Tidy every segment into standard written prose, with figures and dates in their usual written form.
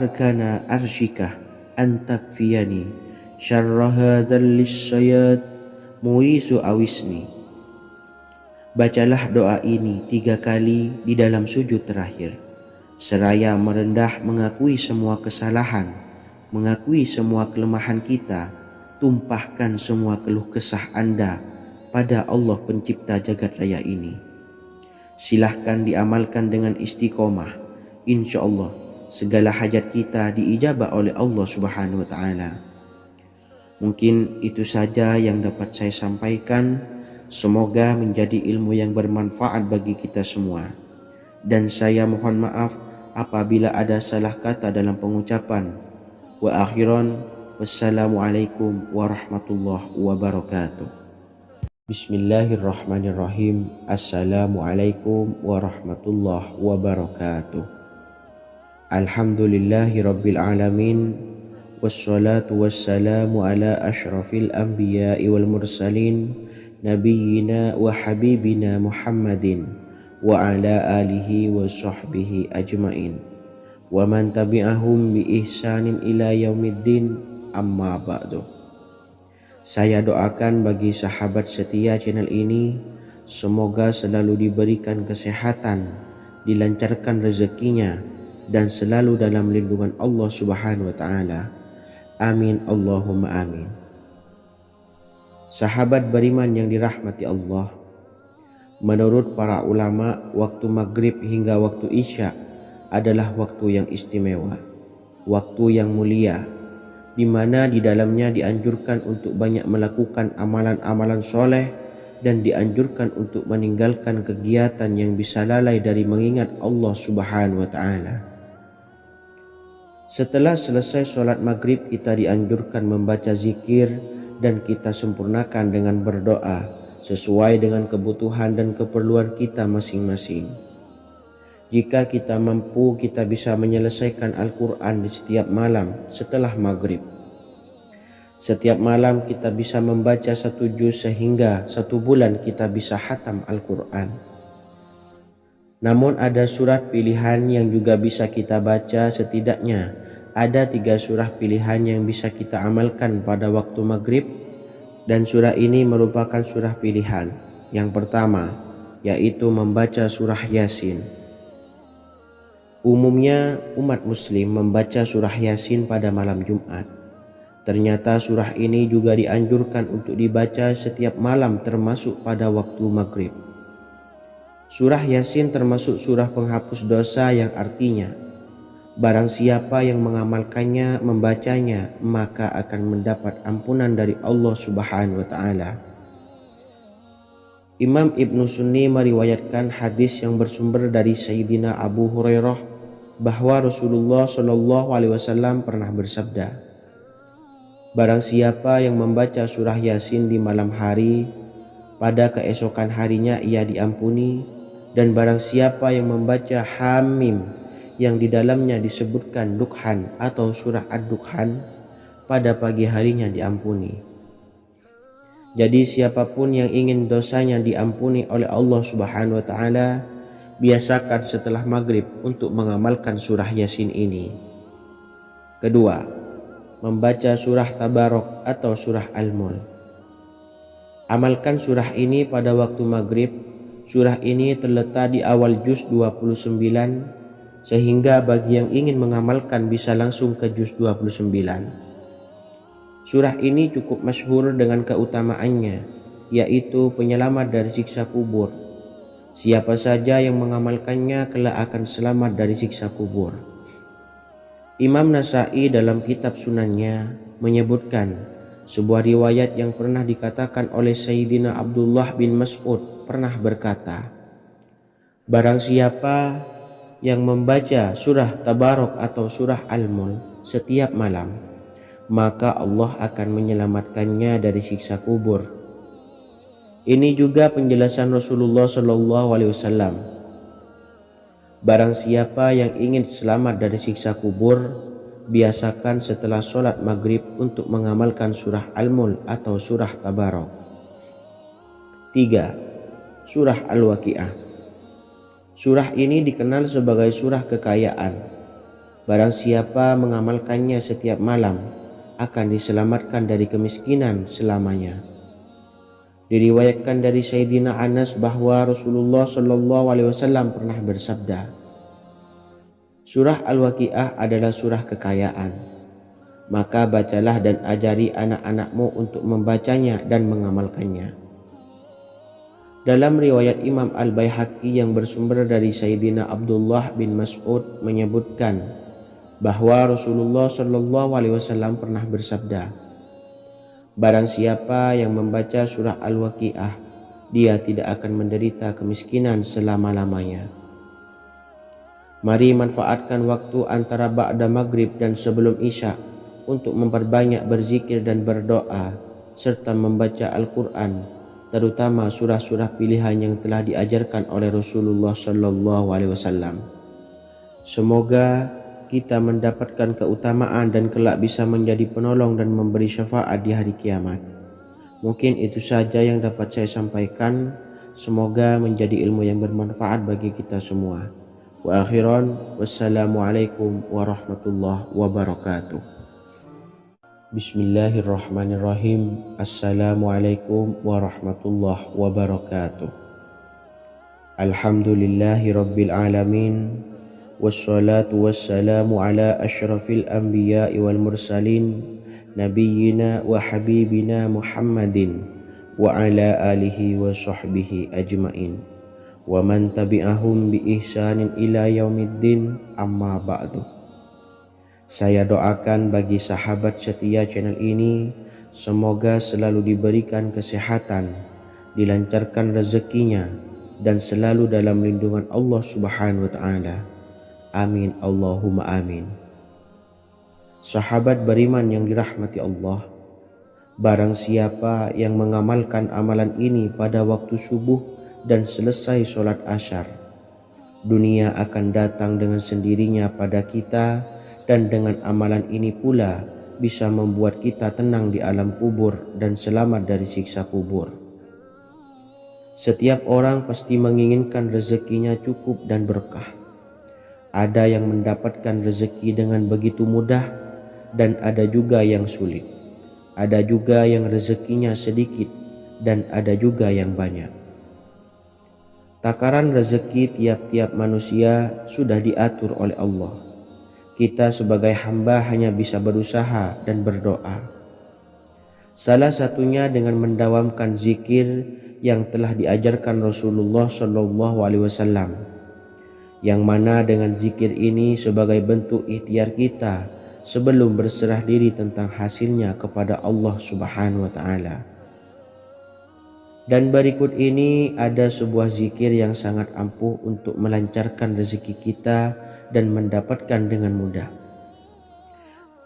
arkana arshika antakfiyani syarra hadzal lisyayat muisu awisni. Bacalah doa ini 3 kali di dalam sujud terakhir, seraya merendah mengakui semua kesalahan, mengakui semua kelemahan kita, tumpahkan semua keluh kesah Anda pada Allah pencipta jagat raya ini. Silahkan diamalkan dengan istiqomah. Insya Allah segala hajat kita diijabah oleh Allah Subhanahu wa Ta'ala. Mungkin itu saja yang dapat saya sampaikan. Semoga menjadi ilmu yang bermanfaat bagi kita semua. Dan saya mohon maaf apabila ada salah kata dalam pengucapan. Wa akhiran, wassalamualaikum warahmatullahi wabarakatuh. Bismillahirrahmanirrahim. Assalamualaikum warahmatullahi wabarakatuh. Alhamdulillahi rabbil alamin. Wassalatu wassalamu ala ashrafil anbiya'i wal mursalin Nabiyyina wa habibina Muhammadin wa ala alihi wa sahbihi ajmain wa man tabi'ahum bi ihsanin ila yaumiddin, amma ba'du. Saya doakan bagi sahabat setia channel ini, semoga selalu diberikan kesehatan, dilancarkan rezekinya, dan selalu dalam lindungan Allah Subhanahu wa Ta'ala. Amin Allahumma amin. Sahabat beriman yang dirahmati Allah, menurut para ulama, waktu maghrib hingga waktu isya adalah waktu yang istimewa, waktu yang mulia, di mana di dalamnya dianjurkan untuk banyak melakukan amalan-amalan soleh dan dianjurkan untuk meninggalkan kegiatan yang bisa lalai dari mengingat Allah Subhanahu wa Ta'ala. Setelah selesai sholat maghrib, kita dianjurkan membaca zikir dan kita sempurnakan dengan berdoa sesuai dengan kebutuhan dan keperluan kita masing-masing. Jika kita mampu, kita bisa menyelesaikan Al-Quran di setiap malam setelah maghrib. Setiap malam kita bisa membaca 1 juz sehingga 1 bulan kita bisa khatam Al-Quran. Namun ada surat pilihan yang juga bisa kita baca. Setidaknya ada 3 surah pilihan yang bisa kita amalkan pada waktu maghrib, dan surah ini merupakan surah pilihan. Yang pertama yaitu membaca surah Yasin. Umumnya umat muslim membaca surah Yasin pada malam Jumat. Ternyata surah ini juga dianjurkan untuk dibaca setiap malam termasuk pada waktu maghrib. Surah Yasin termasuk surah penghapus dosa, yang artinya barang siapa yang mengamalkannya, membacanya, maka akan mendapat ampunan dari Allah Subhanahu wa Ta'ala. Imam Ibnu Sunni meriwayatkan hadis yang bersumber dari Sayyidina Abu Hurairah bahwa Rasulullah Shallallahu Alaihi Wasallam pernah bersabda, barang siapa yang membaca surah Yasin di malam hari, pada keesokan harinya ia diampuni, dan barang siapa yang membaca Hamim yang di dalamnya disebutkan Dukhan atau surah Ad-Dukhan, pada pagi harinya diampuni. Jadi siapapun yang ingin dosanya diampuni oleh Allah Subhanahu wa Ta'ala, biasakan setelah maghrib untuk mengamalkan surah Yasin ini. Kedua, membaca surah Tabarok atau surah Al-Mulk. Amalkan surah ini pada waktu maghrib. Surah ini terletak di awal juz 29, sehingga bagi yang ingin mengamalkan bisa langsung ke juz 29. Surah ini cukup masyhur dengan keutamaannya, yaitu penyelamat dari siksa kubur. Siapa saja yang mengamalkannya kelak akan selamat dari siksa kubur. Imam Nasa'i dalam kitab Sunannya menyebutkan sebuah riwayat yang pernah dikatakan oleh Sayyidina Abdullah bin Mas'ud pernah berkata, barang siapa yang membaca surah Tabarok atau surah Al-Mulk setiap malam, maka Allah akan menyelamatkannya dari siksa kubur. Ini juga penjelasan Rasulullah Shallallahu Alaihi Wasallam. Barang siapa yang ingin selamat dari siksa kubur, biasakan setelah sholat maghrib untuk mengamalkan surah Al-Mulk atau surah Tabarok. 3. Surah Al-Waqi'ah. Surah ini dikenal sebagai surah kekayaan. Barang siapa mengamalkannya setiap malam akan diselamatkan dari kemiskinan selamanya. Diriwayatkan dari Sayyidina Anas bahwa Rasulullah Shallallahu Alaihi Wasallam pernah bersabda, surah Al-Waqiah adalah surah kekayaan. Maka bacalah dan ajari anak-anakmu untuk membacanya dan mengamalkannya. Dalam riwayat Imam Al-Baihaqi yang bersumber dari Sayyidina Abdullah bin Mas'ud menyebutkan bahwa Rasulullah Shallallahu Alaihi Wasallam pernah bersabda, barang siapa yang membaca surah Al-Waqiah, dia tidak akan menderita kemiskinan selama-lamanya. Mari manfaatkan waktu antara ba'da maghrib dan sebelum isya untuk memperbanyak berzikir dan berdoa serta membaca Al-Quran, terutama surah-surah pilihan yang telah diajarkan oleh Rasulullah Shallallahu Alaihi Wasallam. Semoga kita mendapatkan keutamaan dan kelak bisa menjadi penolong dan memberi syafaat di hari kiamat. Mungkin itu saja yang dapat saya sampaikan. Semoga menjadi ilmu yang bermanfaat bagi kita semua. Wa akhiran, wassalamualaikum warahmatullahi wabarakatuh. Bismillahirrahmanirrahim. Assalamualaikum warahmatullahi wabarakatuh. Alhamdulillahi rabbil alamin. Wassalatu wassalamu ala ashrafil anbiya'i wal mursalin, nabiyyina wa habibina Muhammadin wa ala alihi wa sahbihi ajmain wa man tabi'ahum bi ihsanin ila yaumiddin, amma ba'du. Saya doakan bagi sahabat setia channel ini, semoga selalu diberikan kesehatan, dilancarkan rezekinya, dan selalu dalam lindungan Allah Subhanahu wa Ta'ala. Amin Allahumma amin. Sahabat beriman yang dirahmati Allah, barang siapa yang mengamalkan amalan ini pada waktu subuh dan selesai sholat asyar, dunia akan datang dengan sendirinya pada kita, dan dengan amalan ini pula bisa membuat kita tenang di alam kubur dan selamat dari siksa kubur. Setiap orang pasti menginginkan rezekinya cukup dan berkah. Ada yang mendapatkan rezeki dengan begitu mudah dan ada juga yang sulit. Ada juga yang rezekinya sedikit dan ada juga yang banyak. Takaran rezeki tiap-tiap manusia sudah diatur oleh Allah. Kita sebagai hamba hanya bisa berusaha dan berdoa. Salah satunya dengan mendawamkan zikir yang telah diajarkan Rasulullah Shallallahu Alaihi Wasallam, yang mana dengan zikir ini sebagai bentuk ikhtiar kita sebelum berserah diri tentang hasilnya kepada Allah Subhanahu wa Ta'ala. Dan berikut ini ada sebuah zikir yang sangat ampuh untuk melancarkan rezeki kita dan mendapatkan dengan mudah.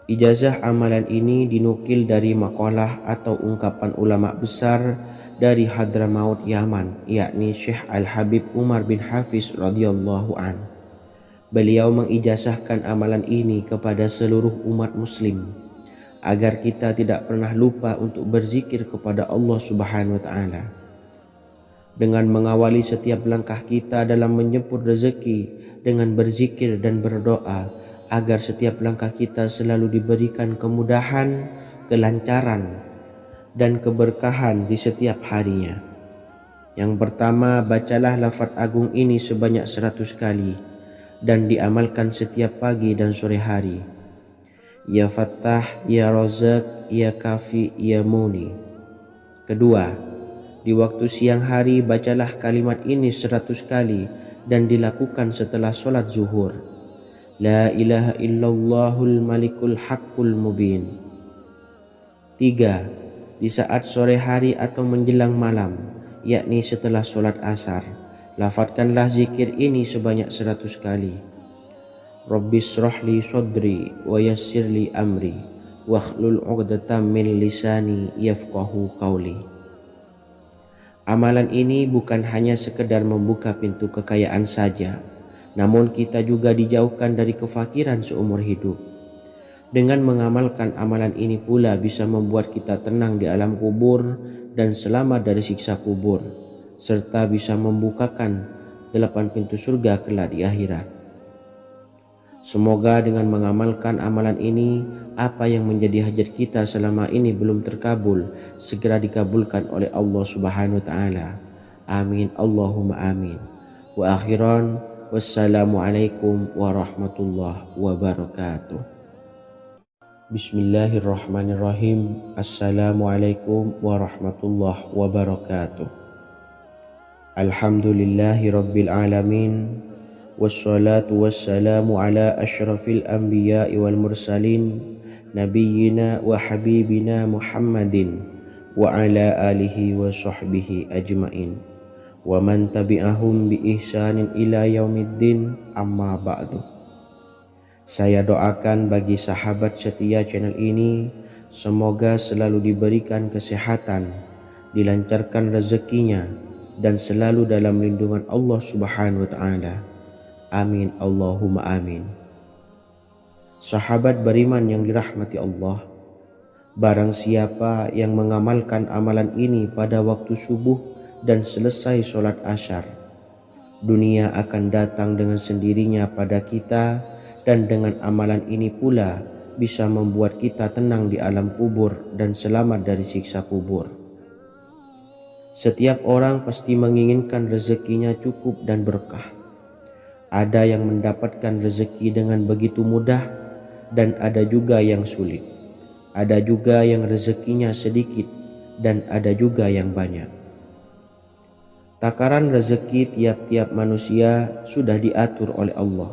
Ijazah amalan ini dinukil dari makalah atau ungkapan ulama besar dari Hadramaut Yaman, yakni Syekh Al-Habib Umar bin Hafiz radhiyallahu an. Beliau mengijazahkan amalan ini kepada seluruh umat muslim agar kita tidak pernah lupa untuk berzikir kepada Allah Subhanahu wa Ta'ala. Dengan mengawali setiap langkah kita dalam menjemput rezeki dengan berzikir dan berdoa agar setiap langkah kita selalu diberikan kemudahan, kelancaran, dan keberkahan di setiap harinya. Yang pertama, bacalah lafaz agung ini sebanyak 100 kali dan diamalkan setiap pagi dan sore hari. Ya Fattah, Ya Razak, Ya Kafi, Ya Muni. Kedua, di waktu siang hari bacalah kalimat ini 100 kali dan dilakukan setelah sholat zuhur. La ilaha illallahul malikul haqqul mubin. Tiga, di saat sore hari atau menjelang malam, yakni setelah sholat asar, lafadzkanlah zikir ini sebanyak 100 kali. Rabbishrahli sodri wa yassirli amri wakhlul 'uqdatam min lisani yafqahu qawli. Amalan ini bukan hanya sekedar membuka pintu kekayaan saja, namun kita juga dijauhkan dari kefakiran seumur hidup. Dengan mengamalkan amalan ini pula bisa membuat kita tenang di alam kubur dan selamat dari siksa kubur, serta bisa membukakan 8 pintu surga kelak di akhirat. Semoga dengan mengamalkan amalan ini, apa yang menjadi hajat kita selama ini belum terkabul, segera dikabulkan oleh Allah Subhanahu wa Ta'ala. Amin, Allahumma amin. Wa akhiran, wassalamualaikum warahmatullahi wabarakatuh. Bismillahirrahmanirrahim. Assalamualaikum warahmatullahi wabarakatuh. Alhamdulillahi rabbil alamin. Wassalatu wassalamu ala ashrafil anbiya'i wal mursalin, nabiyyina wa habibina Muhammadin wa ala alihi wa sahbihi ajmain, wa man tabi'ahum bi ihsanin ila yaumiddin, amma ba'du. Saya doakan bagi sahabat setia channel ini, semoga selalu diberikan kesehatan, dilancarkan rezekinya, dan selalu dalam lindungan Allah Subhanahu wa Ta'ala. Amin, Allahumma amin. Sahabat beriman yang dirahmati Allah, barang siapa yang mengamalkan amalan ini pada waktu subuh dan selesai sholat asyar, dunia akan datang dengan sendirinya pada kita, dan dengan amalan ini pula bisa membuat kita tenang di alam kubur dan selamat dari siksa kubur. Setiap orang pasti menginginkan rezekinya cukup dan berkah. Ada yang mendapatkan rezeki dengan begitu mudah, dan ada juga yang sulit. Ada juga yang rezekinya sedikit, dan ada juga yang banyak. Takaran rezeki tiap-tiap manusia sudah diatur oleh Allah.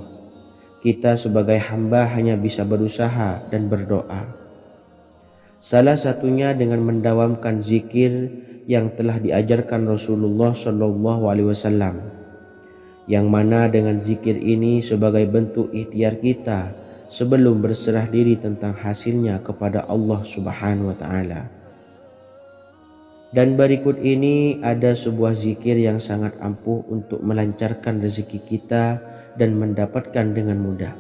Kita sebagai hamba hanya bisa berusaha dan berdoa. Salah satunya dengan mendawamkan zikir yang telah diajarkan Rasulullah SAW, yang mana dengan zikir ini sebagai bentuk ikhtiar kita sebelum berserah diri tentang hasilnya kepada Allah Subhanahu wa Ta'ala. Dan berikut ini ada sebuah zikir yang sangat ampuh untuk melancarkan rezeki kita dan mendapatkan dengan mudah.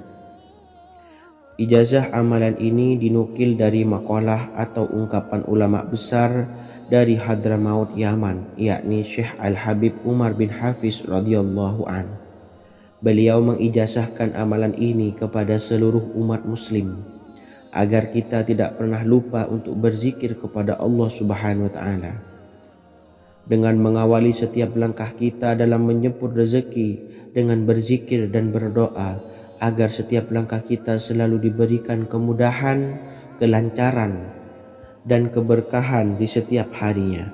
Ijazah amalan ini dinukil dari makalah atau ungkapan ulama besar dari Hadramaut Yaman, yakni Syekh Al-Habib Umar bin Hafiz radhiyallahu an. Beliau mengijazahkan amalan ini kepada seluruh umat muslim agar kita tidak pernah lupa untuk berzikir kepada Allah Subhanahu wa Ta'ala. Dengan mengawali setiap langkah kita dalam menjemput rezeki dengan berzikir dan berdoa agar setiap langkah kita selalu diberikan kemudahan, kelancaran, dan keberkahan di setiap harinya.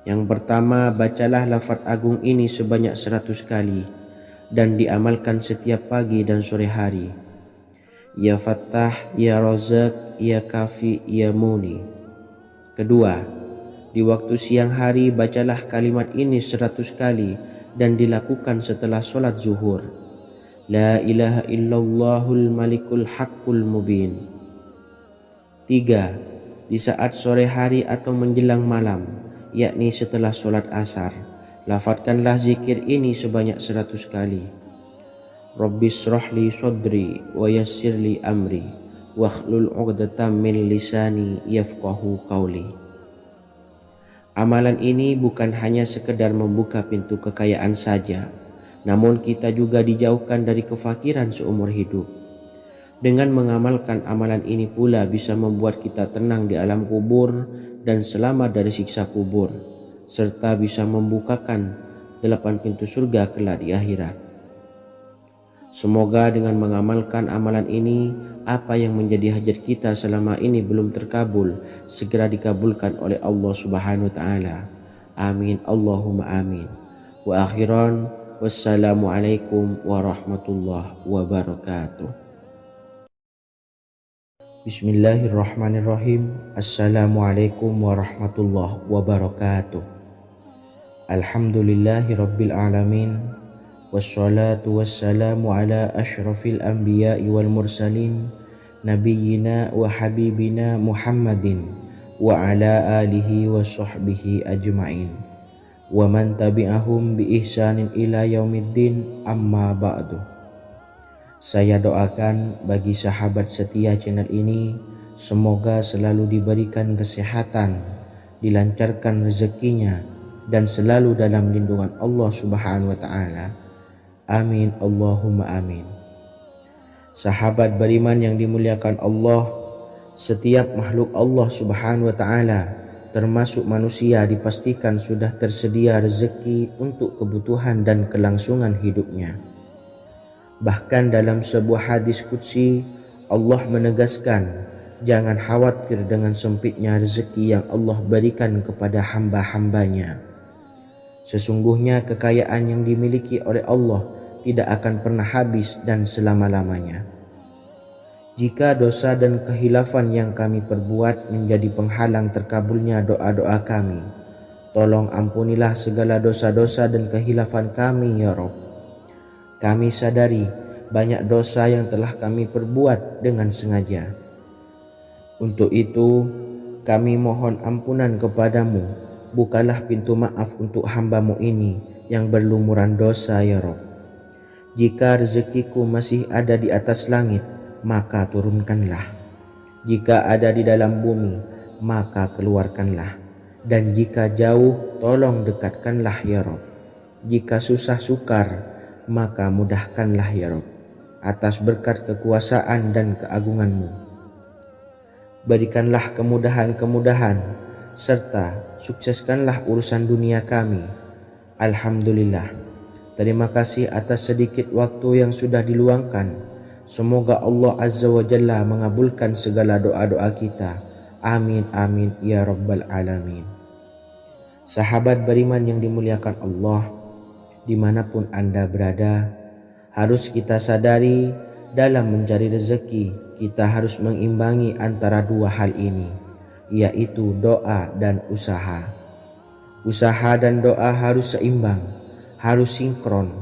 Yang pertama, bacalah lafaz agung ini sebanyak 100 kali dan diamalkan setiap pagi dan sore hari. Ya Fattah, Ya Razak, Ya Kafi, Ya Muni. Kedua, di waktu siang hari bacalah kalimat ini 100 kali dan dilakukan setelah sholat zuhur. La ilaha illallahul malikul haqqul mubin. Tiga, di saat sore hari atau menjelang malam, yakni setelah sholat asar, lafadzkanlah zikir ini sebanyak 100 kali. Rabbis shrahli sodri wa yassirli amri wakhlul 'uqdatam min lisani yafqahu qawli. Amalan ini bukan hanya sekedar membuka pintu kekayaan saja, namun kita juga dijauhkan dari kefakiran seumur hidup. Dengan mengamalkan amalan ini pula bisa membuat kita tenang di alam kubur dan selamat dari siksa kubur, serta bisa membukakan 8 pintu surga kelak di akhirat. Semoga dengan mengamalkan amalan ini, apa yang menjadi hajat kita selama ini belum terkabul, segera dikabulkan oleh Allah Subhanahu wa Ta'ala. Amin, Allahumma amin. Wa akhiran, wassalamualaikum warahmatullahi wabarakatuh. Bismillahirrahmanirrahim. Assalamualaikum warahmatullahi wabarakatuh. Alhamdulillahi rabbil alamin. Wassalatu wassalamu ala ashrafil anbiya'i wal mursalin, nabiyyina wa habibina Muhammadin wa ala alihi wa sahbihi ajmain, wa man tabi'ahum bi ihsanin ila yaumiddin, amma ba'du. Saya doakan bagi sahabat setia channel ini, semoga selalu diberikan kesehatan, dilancarkan rezekinya, dan selalu dalam lindungan Allah Subhanahu wa Ta'ala. Amin, Allahumma amin. Sahabat beriman yang dimuliakan Allah, setiap makhluk Allah Subhanahu wa Ta'ala, termasuk manusia, dipastikan sudah tersedia rezeki untuk kebutuhan dan kelangsungan hidupnya. Bahkan dalam sebuah hadis qudsi, Allah menegaskan, jangan khawatir dengan sempitnya rezeki yang Allah berikan kepada hamba-hambanya. Sesungguhnya kekayaan yang dimiliki oleh Allah tidak akan pernah habis dan selama-lamanya. Jika dosa dan kehilafan yang kami perbuat menjadi penghalang terkabulnya doa-doa kami, tolong ampunilah segala dosa-dosa dan kehilafan kami ya Rabb. Kami sadari banyak dosa yang telah kami perbuat dengan sengaja. Untuk itu kami mohon ampunan kepadamu, bukalah pintu maaf untuk hamba-Mu ini yang berlumuran dosa ya Rabb. Jika rezekiku masih ada di atas langit, maka turunkanlah. Jika ada di dalam bumi, maka keluarkanlah. Dan jika jauh, tolong dekatkanlah ya Rabb. Jika susah sukar, maka mudahkanlah ya Rabb, atas berkat kekuasaan dan keagungan-Mu. Berikanlah kemudahan-kemudahan, serta sukseskanlah urusan dunia kami. Alhamdulillah. Terima kasih atas sedikit waktu yang sudah diluangkan. Semoga Allah Azza wa Jalla mengabulkan segala doa-doa kita. Amin amin ya rabbal alamin. Sahabat beriman yang dimuliakan Allah, dimanapun Anda berada, harus kita sadari dalam mencari rezeki kita harus mengimbangi antara dua hal ini, yaitu doa dan usaha. Usaha dan doa harus seimbang, harus sinkron.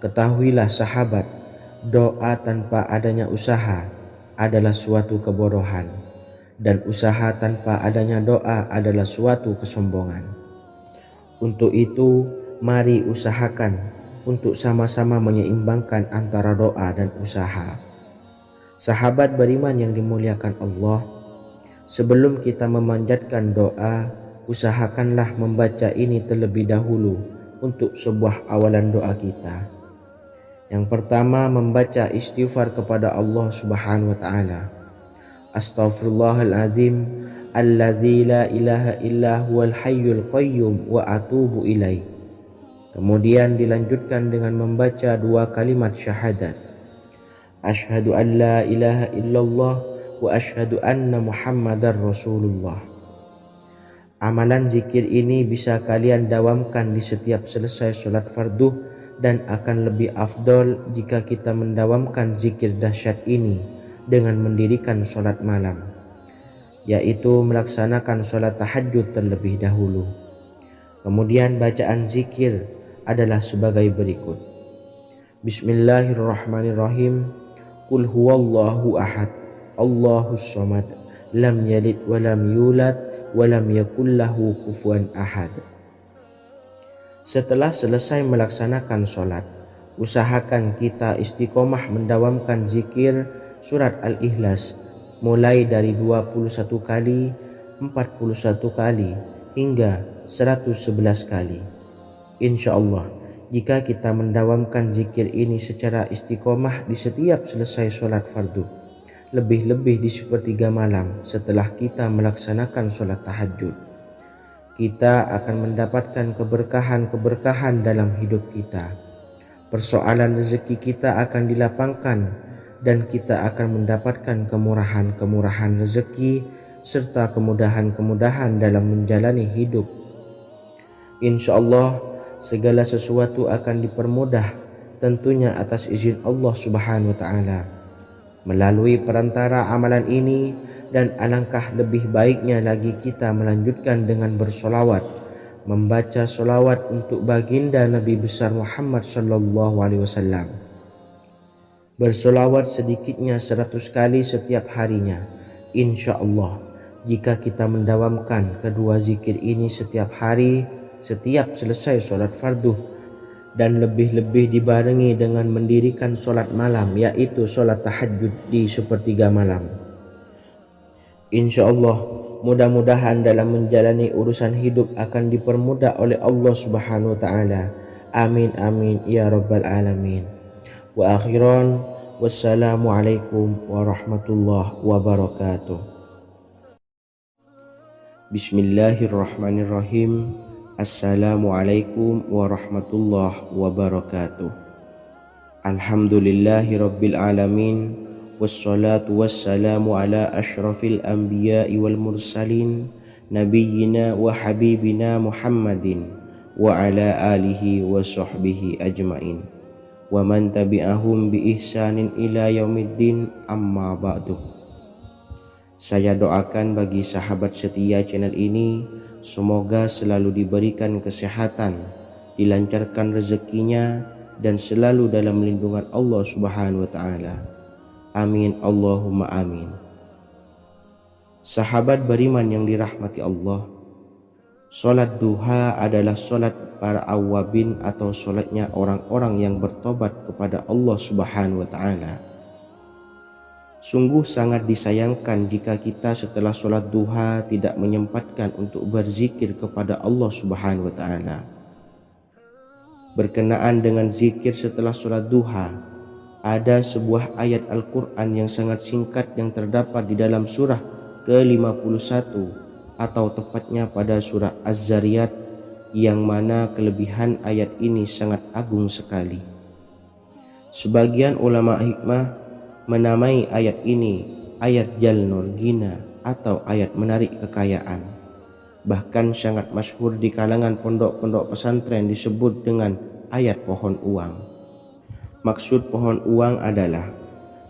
Ketahuilah sahabat, doa tanpa adanya usaha adalah suatu kebodohan, dan usaha tanpa adanya doa adalah suatu kesombongan. Untuk itu, mari usahakan untuk sama-sama menyeimbangkan antara doa dan usaha. Sahabat beriman yang dimuliakan Allah, sebelum kita memanjatkan doa, usahakanlah membaca ini terlebih dahulu untuk sebuah awalan doa kita. Yang pertama, membaca istighfar kepada Allah Subhanahu wa Ta'ala. Astaghfirullahaladzim alladzi la ilaha illa huwal hayyul qayyum wa atubu ilaih. Kemudian dilanjutkan dengan membaca dua kalimat syahadat. Asyhadu an la ilaha illallah wa asyhadu anna Muhammadar Rasulullah. Amalan zikir ini bisa kalian dawamkan di setiap selesai sholat fardu, dan akan lebih afdol jika kita mendawamkan zikir dahsyat ini dengan mendirikan sholat malam, yaitu melaksanakan sholat tahajud terlebih dahulu. Kemudian bacaan zikir adalah sebagai berikut. Bismillahirrahmanirrahim. Qul huwallahu ahad, Allahus samad, lam yalid wa lam yulad wa lam yakul lahu kufuwan ahad. Setelah selesai melaksanakan sholat, usahakan kita istiqomah mendawamkan zikir surat Al-Ikhlas mulai dari 21 kali, 41 kali, hingga 111 kali. Insya Allah, jika kita mendawamkan zikir ini secara istiqomah di setiap selesai sholat fardu, lebih-lebih di sepertiga malam setelah kita melaksanakan sholat tahajud, kita akan mendapatkan keberkahan-keberkahan dalam hidup kita. Persoalan rezeki kita akan dilapangkan, dan kita akan mendapatkan kemurahan-kemurahan rezeki serta kemudahan-kemudahan dalam menjalani hidup. Insya Allah segala sesuatu akan dipermudah, tentunya atas izin Allah Subhanahu wa Ta'ala. Melalui perantara amalan ini, dan alangkah lebih baiknya lagi kita melanjutkan dengan bersolawat, membaca solawat untuk baginda Nabi besar Muhammad sallallahu alaihi wasallam. Bersolawat sedikitnya 100 kali setiap harinya. Insya Allah, jika kita mendawamkan kedua zikir ini setiap hari, setiap selesai sholat fardu, dan lebih-lebih dibarengi dengan mendirikan sholat malam, yaitu sholat tahajud di sepertiga malam, insya Allah mudah-mudahan dalam menjalani urusan hidup akan dipermudah oleh Allah Subhanahu wa Ta'ala. Amin amin ya rabbal alamin. Wa akhiran, Wassalamualaikum warahmatullahi wabarakatuh. Bismillahirrahmanirrahim. Assalamualaikum warahmatullahi wabarakatuh. Alhamdulillahi rabbil alamin. Wassalatu wassalamu ala ashrafil anbiya'i wal mursalin, nabiyyina wa habibina Muhammadin wa ala alihi wa sahbihi ajmain wa man tabi'ahum bi ihsanin ila yaumiddin, amma ba'du. Saya doakan bagi sahabat setia channel ini, semoga selalu diberikan kesehatan, dilancarkan rezekinya, dan selalu dalam lindungan Allah Subhanahu wa ta'ala. Amin Allahumma amin. Sahabat beriman yang dirahmati Allah, solat duha adalah solat para awabin atau solatnya orang-orang yang bertobat kepada Allah Subhanahu wa ta'ala. Sungguh sangat disayangkan jika kita setelah solat duha tidak menyempatkan untuk berzikir kepada Allah Subhanahu wa ta'ala. Berkenaan dengan zikir setelah solat duha, ada sebuah ayat Al-Quran yang sangat singkat yang terdapat di dalam surah ke-51 atau tepatnya pada surah Az-Zariyat, yang mana kelebihan ayat ini sangat agung sekali. Sebagian ulama hikmah menamai ayat ini ayat Jalnur Gina atau ayat menarik kekayaan. Bahkan sangat masyhur di kalangan pondok-pondok pesantren disebut dengan ayat pohon uang. Maksud pohon uang adalah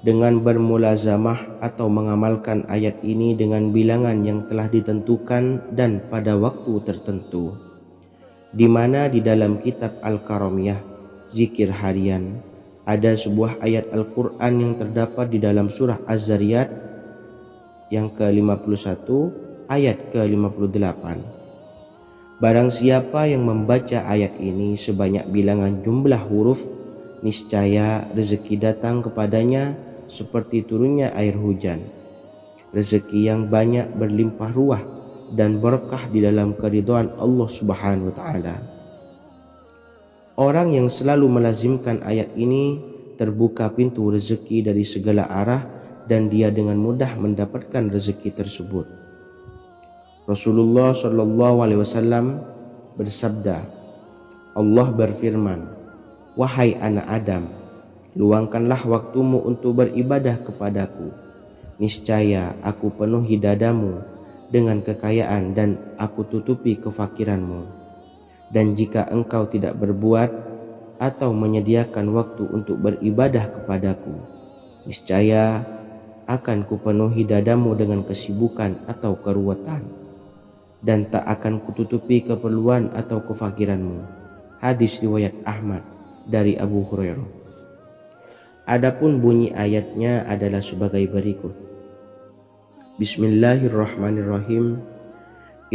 dengan bermulazamah atau mengamalkan ayat ini dengan bilangan yang telah ditentukan dan pada waktu tertentu, di mana di dalam kitab Al-Karamiyah zikir harian ada sebuah ayat Al-Quran yang terdapat di dalam surah Az-Zariyat yang ke-51 ayat ke-58. Barang siapa yang membaca ayat ini sebanyak bilangan jumlah huruf, niscaya rezeki datang kepadanya seperti turunnya air hujan, rezeki yang banyak berlimpah ruah dan berkah di dalam keridhaan Allah Subhanahu wa ta'ala. Orang yang selalu melazimkan ayat ini terbuka pintu rezeki dari segala arah dan dia dengan mudah mendapatkan rezeki tersebut. Rasulullah SAW bersabda, Allah berfirman, "Wahai anak Adam, luangkanlah waktumu untuk beribadah kepadaku. Niscaya aku penuhi dadamu dengan kekayaan dan aku tutupi kefakiranmu. Dan jika engkau tidak berbuat atau menyediakan waktu untuk beribadah kepadaku, niscaya akan kupenuhi dadamu dengan kesibukan atau keruwetan, dan tak akan kututupi keperluan atau kefakiranmu." Hadis riwayat Ahmad dari Abu Hurairah. Adapun bunyi ayatnya adalah sebagai berikut. Bismillahirrahmanirrahim.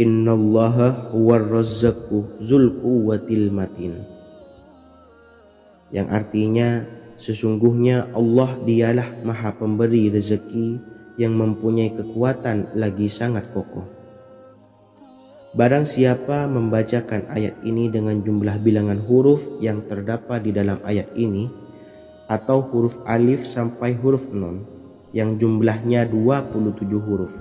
Innallaha huwar razzaqu dzul quwwatil matin. Yang artinya, sesungguhnya Allah dialah Maha Pemberi rezeki yang mempunyai kekuatan lagi sangat kokoh. Barang siapa membacakan ayat ini dengan jumlah bilangan huruf yang terdapat di dalam ayat ini, atau huruf alif sampai huruf nun yang jumlahnya 27 huruf,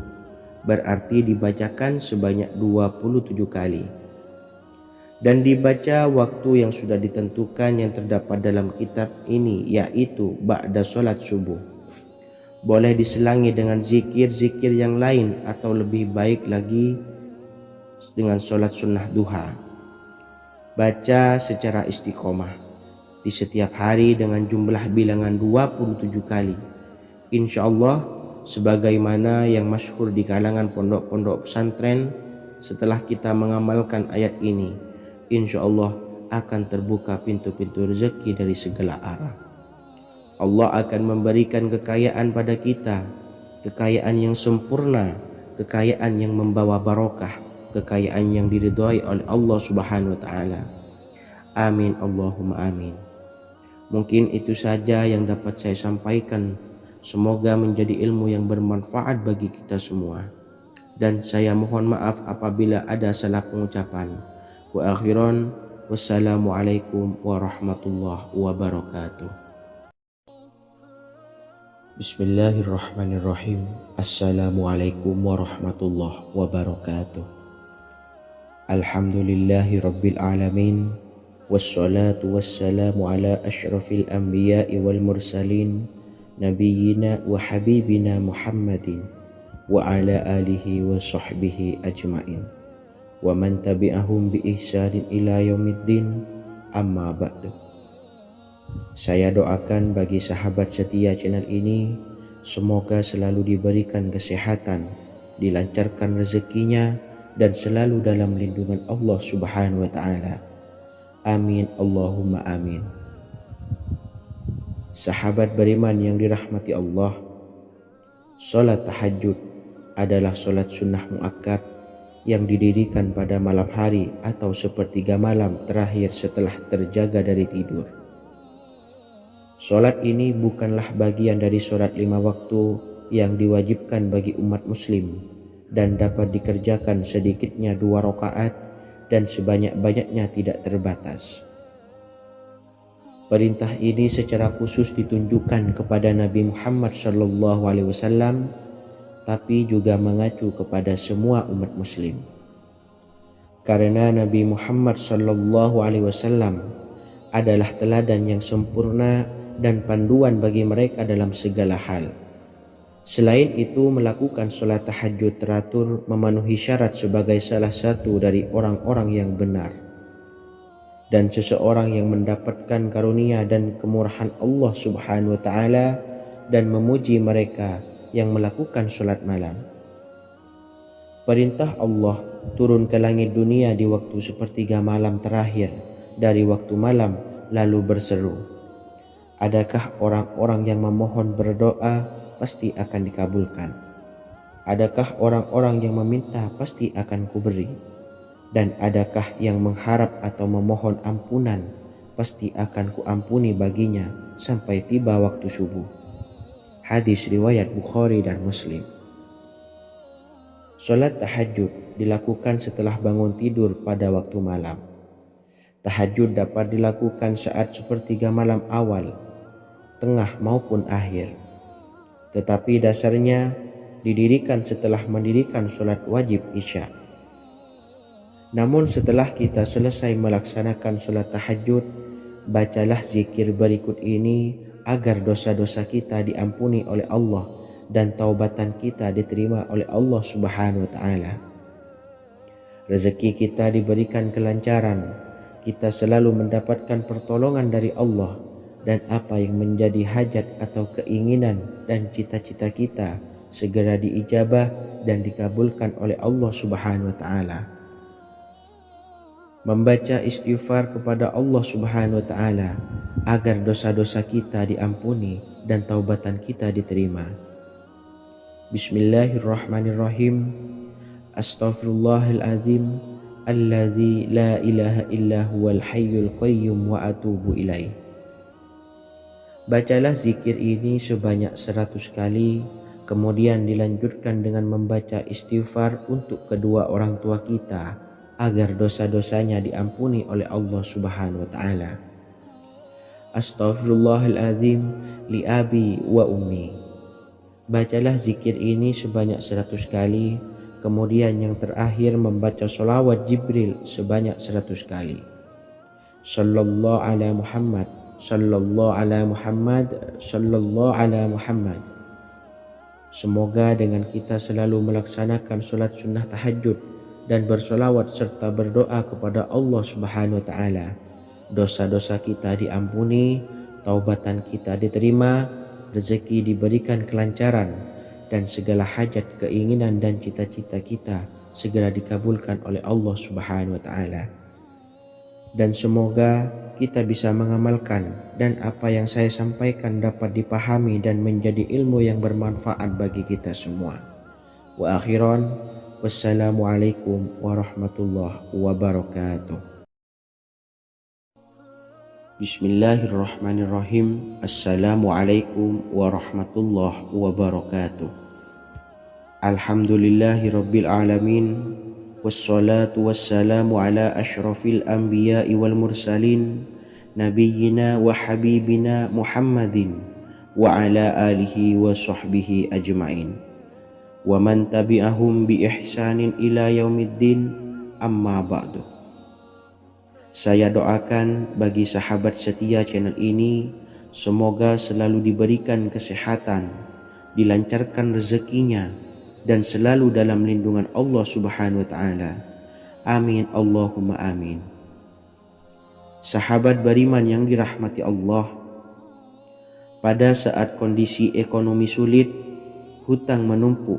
berarti dibacakan sebanyak 27 kali, dan dibaca waktu yang sudah ditentukan yang terdapat dalam kitab ini, yaitu ba'da sholat subuh. Boleh diselangi dengan zikir-zikir yang lain atau lebih baik lagi dengan sholat sunnah duha. Baca secara istiqomah di setiap hari dengan jumlah bilangan 27 kali. Insya Allah, sebagaimana yang masyhur di kalangan pondok-pondok pesantren, setelah kita mengamalkan ayat ini, insya Allah akan terbuka pintu-pintu rezeki dari segala arah. Allah akan memberikan kekayaan pada kita, kekayaan yang sempurna, kekayaan yang membawa barokah, kekayaan yang diridhai oleh Allah Subhanahu wa ta'ala. Amin Allahumma amin. Mungkin itu saja yang dapat saya sampaikan. Semoga menjadi ilmu yang bermanfaat bagi kita semua. Dan saya mohon maaf apabila ada salah pengucapan. Wa akhiran, wassalamualaikum warahmatullahi wabarakatuh. Bismillahirrahmanirrahim. Assalamualaikum warahmatullahi wabarakatuh. Alhamdulillahi rabbil alamin. Wassalatu wassalamu ala ashrafil anbiya'i wal mursalin, nabiyyina wa habibina Muhammadin wa ala alihi wa sahbihi ajmain wa man tabi'ahum bi ihsanin ila yaumiddin, amma ba'du. Saya doakan bagi sahabat setia channel ini, semoga selalu diberikan kesehatan, dilancarkan rezekinya, dan selalu dalam lindungan Allah Subhanahu wa Ta'ala. Amin Allahumma amin. Sahabat beriman yang dirahmati Allah, salat tahajud adalah salat sunnah muakkad yang didirikan pada malam hari atau sepertiga malam terakhir setelah terjaga dari tidur. Salat ini bukanlah bagian dari salat 5 waktu yang diwajibkan bagi umat muslim dan dapat dikerjakan sedikitnya 2 rakaat dan sebanyak-banyaknya tidak terbatas. Perintah ini secara khusus ditunjukkan kepada Nabi Muhammad SAW, tapi juga mengacu kepada semua umat muslim. Karena Nabi Muhammad SAW adalah teladan yang sempurna dan panduan bagi mereka dalam segala hal. Selain itu, melakukan sholat tahajud teratur memenuhi syarat sebagai salah satu dari orang-orang yang benar. Dan seseorang yang mendapatkan karunia dan kemurahan Allah Subhanahu wa Ta'ala dan memuji mereka yang melakukan sholat malam. Perintah Allah turun ke langit dunia di waktu sepertiga malam terakhir dari waktu malam, lalu berseru, adakah orang-orang yang memohon berdoa pasti akan dikabulkan? Adakah orang-orang yang meminta pasti akan kuberi? Dan adakah yang mengharap atau memohon ampunan pasti akan kuampuni baginya sampai tiba waktu subuh? Hadis riwayat Bukhari dan Muslim. Salat tahajud dilakukan setelah bangun tidur pada waktu malam. Tahajud dapat dilakukan saat sepertiga malam awal, tengah maupun akhir. Tetapi dasarnya didirikan setelah mendirikan sholat wajib isya. Namun setelah kita selesai melaksanakan sholat tahajud, bacalah zikir berikut ini agar dosa-dosa kita diampuni oleh Allah dan taubatan kita diterima oleh Allah Subhanahu wa Ta'ala. Rezeki kita diberikan kelancaran, kita selalu mendapatkan pertolongan dari Allah, dan apa yang menjadi hajat atau keinginan dan cita-cita kita segera diijabah dan dikabulkan oleh Allah Subhanahu wa Ta'ala. Membaca istighfar kepada Allah Subhanahu wa Ta'ala agar dosa-dosa kita diampuni dan taubatan kita diterima. Bismillahirrahmanirrahim. Astaghfirullahaladzim allazi la ilaha illa huwal hayyul qayyum wa atubu ilaih. Bacalah zikir ini sebanyak 100 kali, kemudian dilanjutkan dengan membaca istighfar untuk kedua orang tua kita agar dosa-dosanya diampuni oleh Allah Subhanahu wa Ta'ala. Astaghfirullahaladzim li abi wa ummi. Bacalah zikir ini sebanyak 100 kali, kemudian yang terakhir membaca sholawat Jibril sebanyak 100 kali. Sallallahu ala Muhammad, sallallahu ala Muhammad, sallallahu ala Muhammad. Semoga dengan kita selalu melaksanakan sholat sunnah tahajud dan bersolawat serta berdoa kepada Allah Subhanahu wa Ta'ala, dosa-dosa kita diampuni, taubatan kita diterima, rezeki diberikan kelancaran, dan segala hajat, keinginan dan cita-cita kita segera dikabulkan oleh Allah Subhanahu wa Ta'ala. Dan semoga kita bisa mengamalkan dan apa yang saya sampaikan dapat dipahami dan menjadi ilmu yang bermanfaat bagi kita semua. Wa akhiran, wassalamualaikum warahmatullahi wabarakatuh. Bismillahirrahmanirrahim. Assalamualaikum warahmatullahi wabarakatuh. Alhamdulillahi rabbil alamin. Wassalatu wassalamu ala ashrafil anbiya'i wal mursalin, nabiyyina wa habibina Muhammadin wa ala alihi wa sahbihi ajma'in wa man tabi'ahum bi ihsanin ila yaumiddin, amma ba'du. Saya doakan bagi sahabat setia channel ini, semoga selalu diberikan kesehatan, dilancarkan rezekinya, dan selalu dalam lindungan Allah Subhanahu wa Ta'ala. Amin Allahumma amin. Sahabat beriman yang dirahmati Allah, pada saat kondisi ekonomi sulit, hutang menumpuk,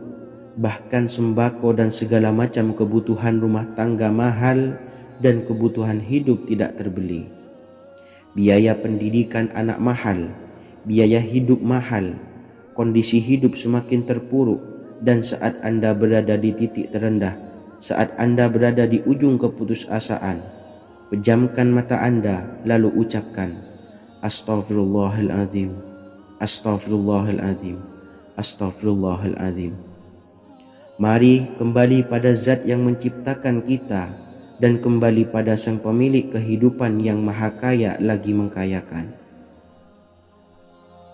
bahkan sembako dan segala macam kebutuhan rumah tangga mahal dan kebutuhan hidup tidak terbeli. Biaya pendidikan anak mahal, biaya hidup mahal, kondisi hidup semakin terpuruk, dan saat Anda berada di titik terendah, saat Anda berada di ujung keputusasaan, pejamkan mata Anda lalu ucapkan Astaghfirullahaladzim, Astaghfirullahaladzim, Astaghfirullahaladzim. Mari kembali pada Zat yang menciptakan kita dan kembali pada Sang Pemilik kehidupan yang maha kaya lagi mengkayakan.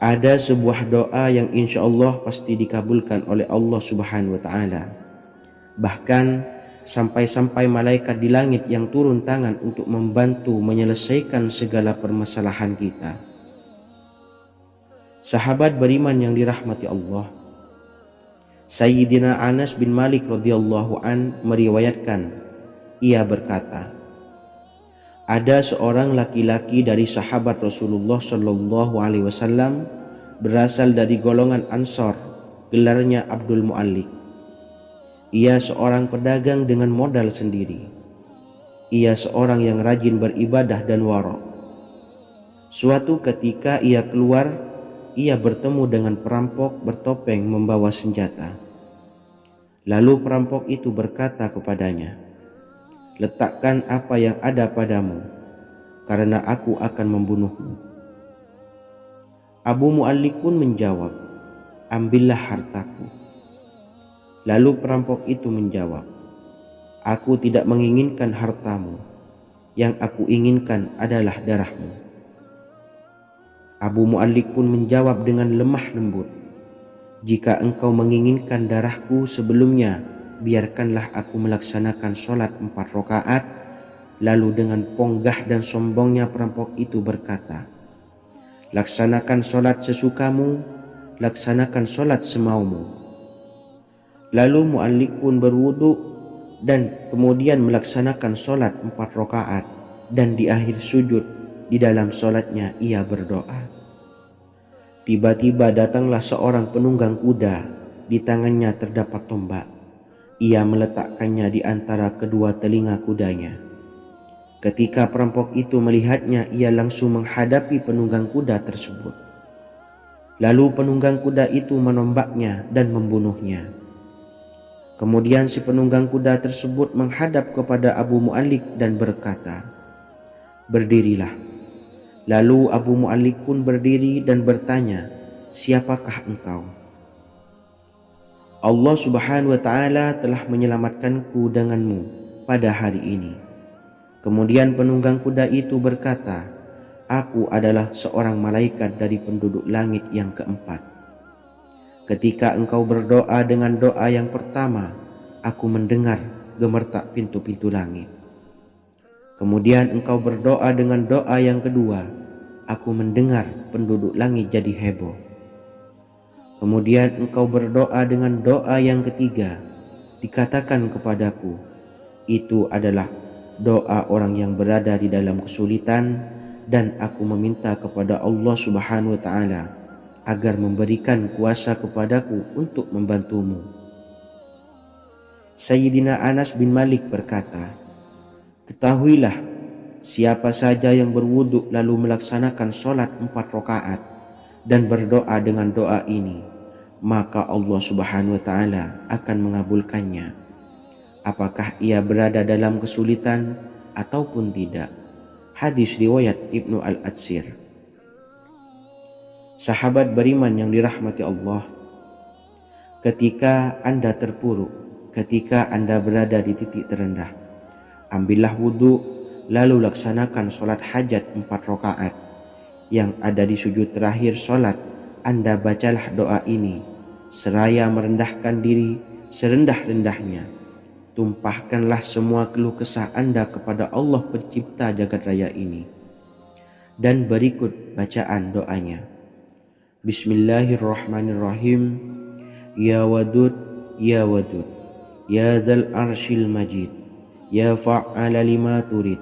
Ada sebuah doa yang insya Allah pasti dikabulkan oleh Allah Subhanahu wa Ta'ala. Bahkan sampai-sampai malaikat di langit yang turun tangan untuk membantu menyelesaikan segala permasalahan kita. Sahabat beriman yang dirahmati Allah, Sayyidina Anas bin Malik radhiyallahu an meriwayatkan, ia berkata, ada seorang laki-laki dari sahabat Rasulullah Shallallahu Alaihi Wasallam berasal dari golongan Ansor, gelarnya Abdul Mu'allik. Ia seorang pedagang dengan modal sendiri. Ia seorang yang rajin beribadah dan wara'. Suatu ketika ia keluar, ia bertemu dengan perampok bertopeng membawa senjata. Lalu perampok itu berkata kepadanya, letakkan apa yang ada padamu, karena aku akan membunuhmu. Abu Mu'allik pun menjawab, ambillah hartaku. Lalu perampok itu menjawab, aku tidak menginginkan hartamu, yang aku inginkan adalah darahmu. Abu Mu'allik pun menjawab dengan lemah lembut, jika engkau menginginkan darahku sebelumnya, biarkanlah aku melaksanakan sholat 4 rakaat. Lalu dengan ponggah dan sombongnya perampok itu berkata, laksanakan sholat sesukamu, laksanakan sholat semaumu. Lalu Mu'allik pun berwudu dan kemudian melaksanakan sholat 4 rakaat, dan di akhir sujud di dalam sholatnya ia berdoa. Tiba-tiba datanglah seorang penunggang kuda, di tangannya terdapat tombak. Ia meletakkannya di antara kedua telinga kudanya. Ketika perampok itu melihatnya, ia langsung menghadapi penunggang kuda tersebut. Lalu penunggang kuda itu menombaknya dan membunuhnya. Kemudian si penunggang kuda tersebut menghadap kepada Abu Mu'allik dan berkata, berdirilah. Lalu Abu Mu'allik pun berdiri dan bertanya, siapakah engkau? Allah Subhanahu wa Ta'ala telah menyelamatkanku denganmu pada hari ini. Kemudian penunggang kuda itu berkata, aku adalah seorang malaikat dari penduduk langit yang keempat. Ketika engkau berdoa dengan doa yang pertama, aku mendengar gemertak pintu-pintu langit. Kemudian engkau berdoa dengan doa yang kedua, aku mendengar penduduk langit jadi heboh. Kemudian engkau berdoa dengan doa yang ketiga, dikatakan kepadaku, itu adalah doa orang yang berada di dalam kesulitan, dan aku meminta kepada Allah Subhanahu wa Ta'ala agar memberikan kuasa kepadaku untuk membantumu. Sayyidina Anas bin Malik berkata, ketahuilah, siapa saja yang berwudu lalu melaksanakan sholat 4 rakaat dan berdoa dengan doa ini, maka Allah Subhanahu wa Ta'ala akan mengabulkannya, apakah ia berada dalam kesulitan ataupun tidak. Hadis riwayat Ibnu Al-Atsir. Sahabat beriman yang dirahmati Allah, ketika Anda terpuruk, ketika Anda berada di titik terendah, ambillah wudhu, lalu laksanakan sholat hajat 4 rakaat. Yang ada di sujud terakhir sholat Anda bacalah doa ini seraya merendahkan diri serendah-rendahnya. Tumpahkanlah semua keluh kesah Anda kepada Allah pencipta jagat raya ini. Dan berikut bacaan doanya. Bismillahirrahmanirrahim. Ya Wadud, Ya Wadud, Ya Dzal Arsyil Majid, Ya Fa'ala lima turid,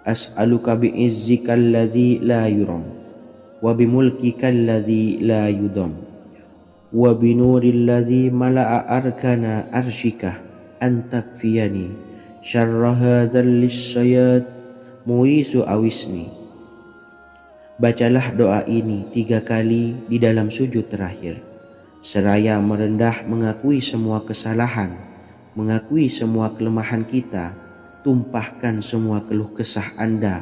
as'aluka bi'izzikal ladzi la yuram, wa bimulkikal ladzi la yudam, wa binuril ladzi mala'a arkana arsyika an takfiyani syarra hadzal lisyayat muisu awisni. Bacalah doa ini 3 kali di dalam sujud terakhir, seraya merendah mengakui semua kesalahan, mengakui semua kelemahan kita. Tumpahkan semua keluh kesah Anda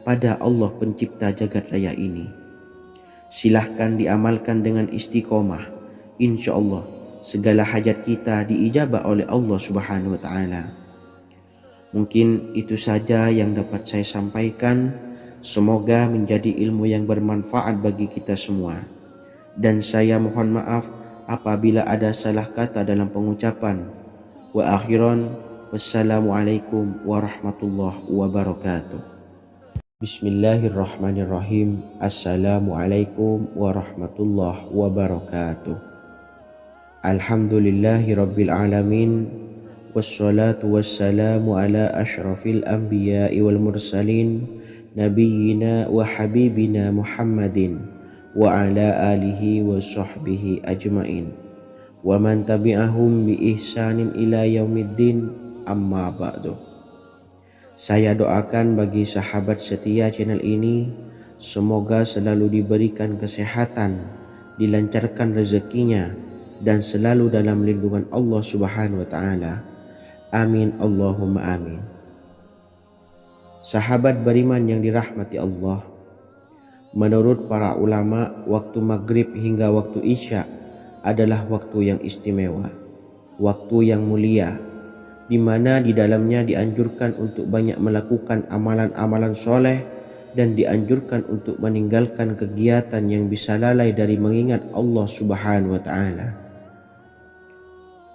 pada Allah pencipta jagat raya ini. Silahkan diamalkan dengan istiqomah. Insya Allah segala hajat kita diijabah oleh Allah Subhanahu wa Ta'ala. Mungkin itu saja yang dapat saya sampaikan. Semoga menjadi ilmu yang bermanfaat bagi kita semua. Dan saya mohon maaf apabila ada salah kata dalam pengucapan. Wa akhiran, wassalamualaikum warahmatullahi wabarakatuh. Bismillahirrahmanirrahim. Assalamualaikum warahmatullahi wabarakatuh. Alhamdulillahi rabbil alamin. Wassalatu wassalamu ala ashrafil anbiya'i wal mursalin, nabiyyina wa habibina Muhammadin wa ala alihi wa sahbihi ajmain wa man tabi'ahum bi ihsanin ila yaumiddin, amma ba'du. Saya doakan bagi sahabat setia channel ini, semoga selalu diberikan kesehatan, dilancarkan rezekinya, dan selalu dalam lindungan Allah Subhanahu wa Ta'ala. Amin Allahumma amin. Sahabat beriman yang dirahmati Allah, menurut para ulama, waktu maghrib hingga waktu isya adalah waktu yang istimewa, waktu yang mulia, di mana di dalamnya dianjurkan untuk banyak melakukan amalan-amalan soleh dan dianjurkan untuk meninggalkan kegiatan yang bisa lalai dari mengingat Allah Subhanahu wa Ta'ala.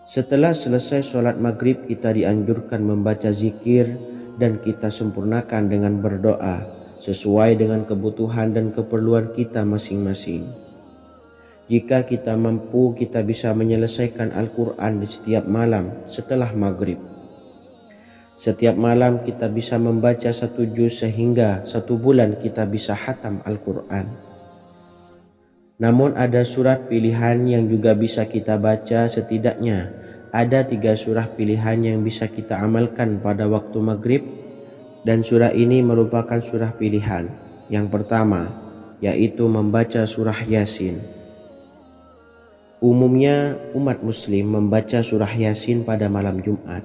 Setelah selesai sholat maghrib, kita dianjurkan membaca zikir dan kita sempurnakan dengan berdoa sesuai dengan kebutuhan dan keperluan kita masing-masing. Jika kita mampu, kita bisa menyelesaikan Al-Quran di setiap malam setelah maghrib. Setiap malam kita bisa membaca 1 juz sehingga 1 bulan kita bisa khatam Al-Quran. Namun ada surat pilihan yang juga bisa kita baca. Setidaknya ada 3 surah pilihan yang bisa kita amalkan pada waktu maghrib, dan surah ini merupakan surah pilihan. Yang pertama yaitu membaca surah Yasin. Umumnya umat muslim membaca surah Yasin pada malam Jumat.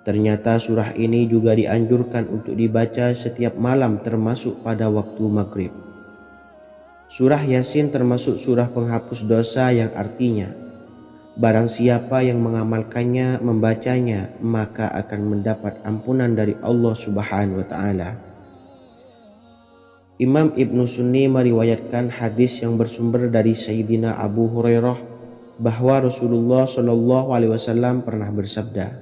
Ternyata surah ini juga dianjurkan untuk dibaca setiap malam termasuk pada waktu maghrib. Surah Yasin termasuk surah penghapus dosa yang artinya barang siapa yang mengamalkannya, membacanya, maka akan mendapat ampunan dari Allah Subhanahu wa Ta'ala. Imam Ibnu Sunni meriwayatkan hadis yang bersumber dari Sayyidina Abu Hurairah bahwa Rasulullah Shallallahu Alaihi Wasallam pernah bersabda,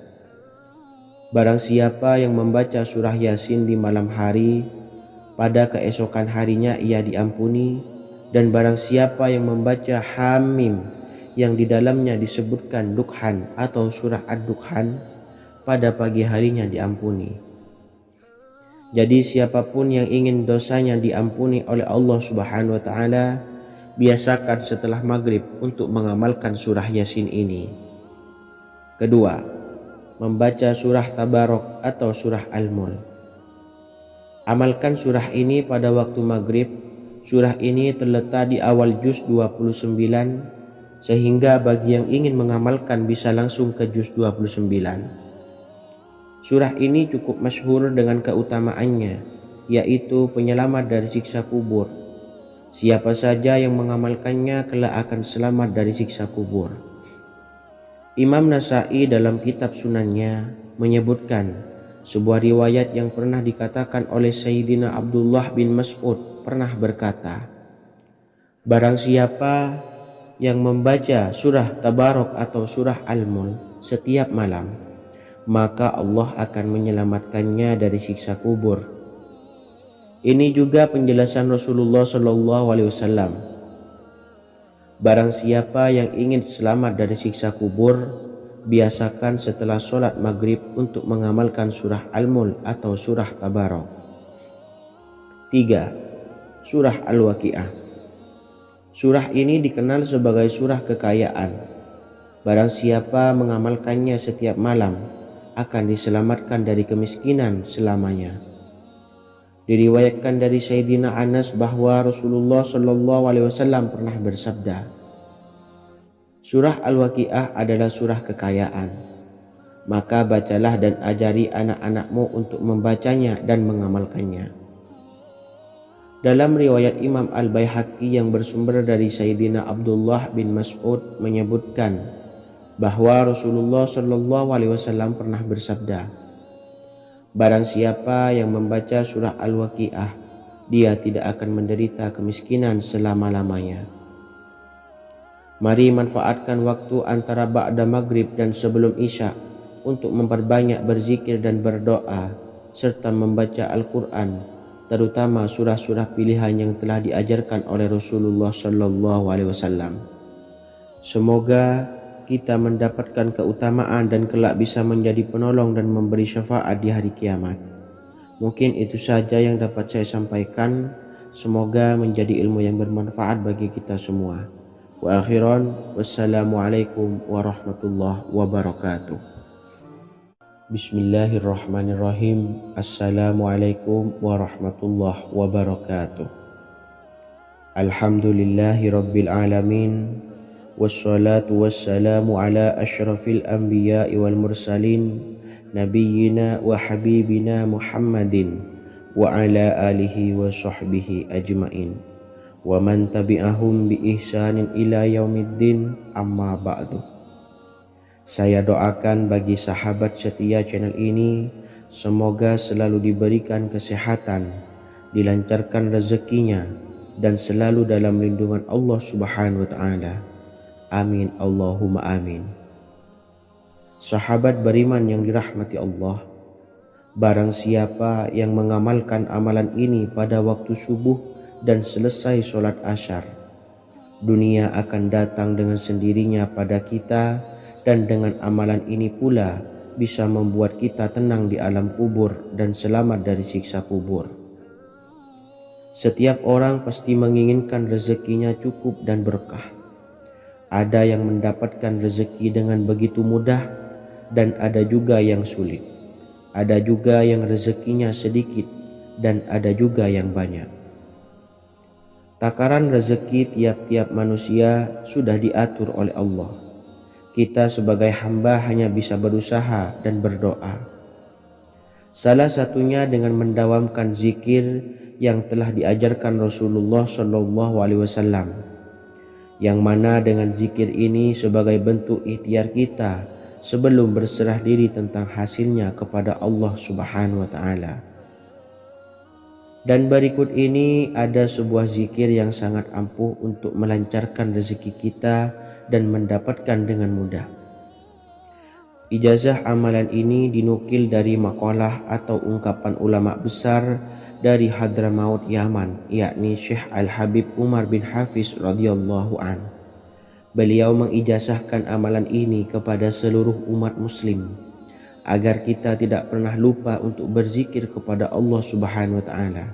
barang siapa yang membaca surah Yasin di malam hari, pada keesokan harinya ia diampuni, dan barang siapa yang membaca Hamim yang di dalamnya disebutkan Dukhan atau surah Ad-Dukhan, pada pagi harinya diampuni. Jadi siapapun yang ingin dosanya diampuni oleh Allah Subhanahu wa Ta'ala, biasakan setelah maghrib untuk mengamalkan surah Yasin ini. Kedua, membaca surah Tabarok atau surah Al-Mulk. Amalkan surah ini pada waktu maghrib. Surah ini terletak di awal juz 29, sehingga bagi yang ingin mengamalkan bisa langsung ke juz 29. Surah ini cukup masyhur dengan keutamaannya, yaitu penyelamat dari siksa kubur. Siapa saja yang mengamalkannya kelak akan selamat dari siksa kubur. Imam Nasa'i dalam kitab Sunannya menyebutkan sebuah riwayat yang pernah dikatakan oleh Sayyidina Abdullah bin Mas'ud pernah berkata, Barang siapa yang membaca surah Tabarok atau surah Al-Mulk setiap malam, maka Allah akan menyelamatkannya dari siksa kubur. Ini juga penjelasan Rasulullah SAW. Barang siapa yang ingin selamat dari siksa kubur, biasakan setelah sholat maghrib untuk mengamalkan surah Al-Mulk atau surah Tabarok. 3. Surah Al-Waqiah. Surah ini dikenal sebagai surah kekayaan. Barang siapa mengamalkannya setiap malam, akan diselamatkan dari kemiskinan selamanya. Diriwayatkan dari Sayyidina Anas bahwa Rasulullah SAW pernah bersabda, surah Al-Waqiah adalah surah kekayaan. Maka bacalah dan ajari anak-anakmu untuk membacanya dan mengamalkannya. Dalam riwayat Imam Al-Baihaqi yang bersumber dari Sayyidina Abdullah bin Mas'ud menyebutkan bahwa Rasulullah SAW pernah bersabda, barang siapa yang membaca surah Al-Waqiah, dia tidak akan menderita kemiskinan selama-lamanya. Mari manfaatkan waktu antara ba'da maghrib dan sebelum isya untuk memperbanyak berzikir dan berdoa serta membaca Al-Quran, terutama surah-surah pilihan yang telah diajarkan oleh Rasulullah SAW. Semoga kita mendapatkan keutamaan dan kelak bisa menjadi penolong dan memberi syafaat di hari kiamat. Mungkin itu saja yang dapat saya sampaikan. Semoga menjadi ilmu yang bermanfaat bagi kita semua. Wa akhiran, wassalamualaikum warahmatullahi wabarakatuh. Bismillahirrahmanirrahim. Assalamualaikum warahmatullahi wabarakatuh. Alhamdulillahi rabbil alamin. Wassalatu wassalamu ala ashrafil anbiya'i wal mursalin nabiyyina wa habibina Muhammadin wa ala alihi wa sahbihi ajmain wa man tabi'ahum bi ihsanin ila yaumiddin, amma ba'du. Saya doakan bagi sahabat setia channel ini, semoga selalu diberikan kesehatan, dilancarkan rezekinya, dan selalu dalam lindungan Allah Subhanahu wa Ta'ala. Amin Allahumma amin. Sahabat beriman yang dirahmati Allah, barang siapa yang mengamalkan amalan ini pada waktu subuh dan selesai sholat asyar, dunia akan datang dengan sendirinya pada kita, dan dengan amalan ini pula bisa membuat kita tenang di alam kubur dan selamat dari siksa kubur. Setiap orang pasti menginginkan rezekinya cukup dan berkah. Ada yang mendapatkan rezeki dengan begitu mudah dan ada juga yang sulit. Ada juga yang rezekinya sedikit dan ada juga yang banyak. Takaran rezeki tiap-tiap manusia sudah diatur oleh Allah. Kita sebagai hamba hanya bisa berusaha dan berdoa. Salah satunya dengan mendawamkan zikir yang telah diajarkan Rasulullah SAW. Yang mana dengan zikir ini sebagai bentuk ikhtiar kita sebelum berserah diri tentang hasilnya kepada Allah Subhanahu wa Ta'ala. Dan berikut ini ada sebuah zikir yang sangat ampuh untuk melancarkan rezeki kita dan mendapatkan dengan mudah. Ijazah amalan ini dinukil dari makalah atau ungkapan ulama besar dari Hadramaut Yaman, yakni Syekh Al-Habib Umar bin Hafiz radhiyallahu an. Beliau mengijazahkan amalan ini kepada seluruh umat muslim agar kita tidak pernah lupa untuk berzikir kepada Allah Subhanahu wa Ta'ala.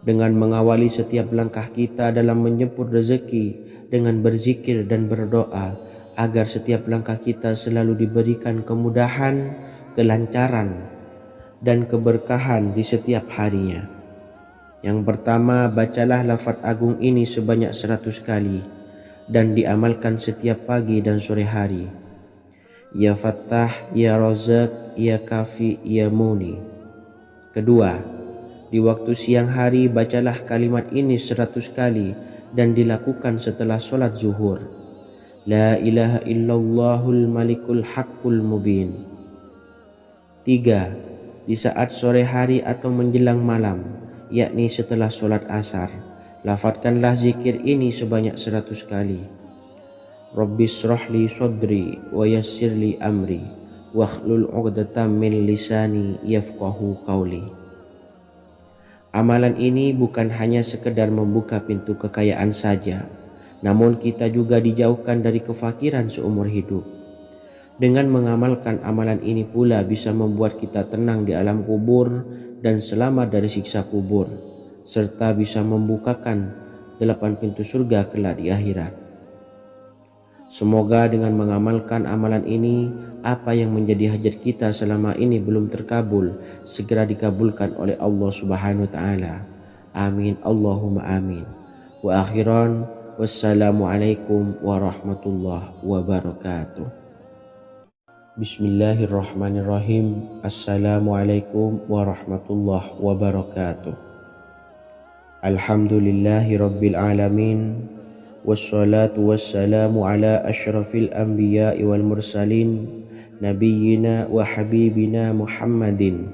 Dengan mengawali setiap langkah kita dalam menjemput rezeki dengan berzikir dan berdoa agar setiap langkah kita selalu diberikan kemudahan, kelancaran, dan keberkahan di setiap harinya. Yang pertama, bacalah lafaz agung ini sebanyak 100 kali dan diamalkan setiap pagi dan sore hari. Ya Fattah, Ya Razak, Ya Kafi, Ya Muni. Kedua, di waktu siang hari bacalah kalimat ini 100 kali dan dilakukan setelah sholat zuhur. La ilaha illallahul malikul haqqul mubin. 3. Di saat sore hari atau menjelang malam, yakni setelah sholat asar, Lafadzkanlah zikir ini sebanyak 100 kali. Rabbishrahli sadri wa yassirli amri wakhlul 'uqdatam min lisani yafqahu qawli. Amalan ini bukan hanya sekedar membuka pintu kekayaan saja, namun kita juga dijauhkan dari kefakiran seumur hidup. Dengan mengamalkan amalan ini pula bisa membuat kita tenang di alam kubur dan selamat dari siksa kubur, serta bisa membukakan 8 pintu surga kelak di akhirat. Semoga dengan mengamalkan amalan ini, apa yang menjadi hajat kita selama ini belum terkabul, segera dikabulkan oleh Allah Subhanahu wa Ta'ala. Amin, Allahumma amin. Wa akhiran, wassalamualaikum warahmatullahi wabarakatuh. Bismillahirrahmanirrahim. Assalamualaikum warahmatullahi wabarakatuh. Alhamdulillahi rabbil alamin. Wassalatu wassalamu ala ashrafil anbiya'i wal mursalin nabiyyina wa habibina Muhammadin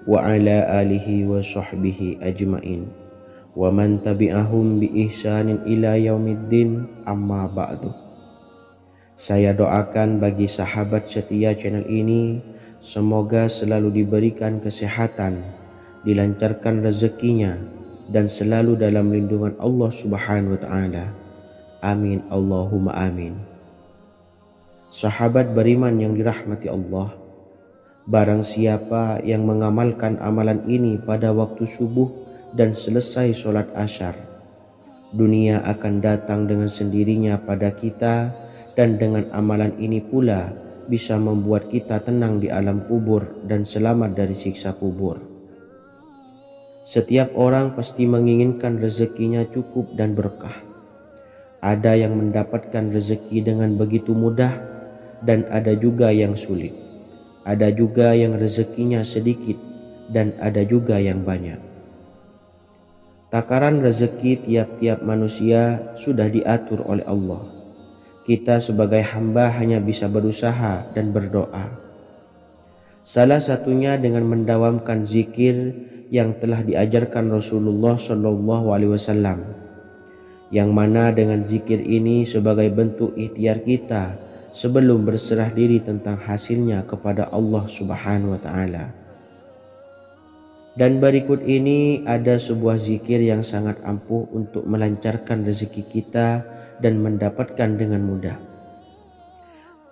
wa ala alihi wa sahbihi ajmain wa man tabi'ahum bi ihsanin ila yaumiddin, amma ba'du. Saya doakan bagi sahabat setia channel ini, semoga selalu diberikan kesehatan, dilancarkan rezekinya, dan selalu dalam lindungan Allah Subhanahu wa Ta'ala. Amin, Allahumma amin. Sahabat beriman yang dirahmati Allah, barang siapa yang mengamalkan amalan ini pada waktu subuh dan selesai sholat asyar, dunia akan datang dengan sendirinya pada kita, dan dengan amalan ini pula bisa membuat kita tenang di alam kubur dan selamat dari siksa kubur. Setiap orang pasti menginginkan rezekinya cukup dan berkah. Ada yang mendapatkan rezeki dengan begitu mudah, dan ada juga yang sulit. Ada juga yang rezekinya sedikit, dan ada juga yang banyak. Takaran rezeki tiap-tiap manusia sudah diatur oleh Allah. Kita sebagai hamba hanya bisa berusaha dan berdoa. Salah satunya dengan mendawamkan zikir yang telah diajarkan Rasulullah SAW, yang mana dengan zikir ini sebagai bentuk ikhtiar kita sebelum berserah diri tentang hasilnya kepada Allah Subhanahu wa Ta'ala. Dan berikut ini ada sebuah zikir yang sangat ampuh untuk melancarkan rezeki kita dan mendapatkan dengan mudah.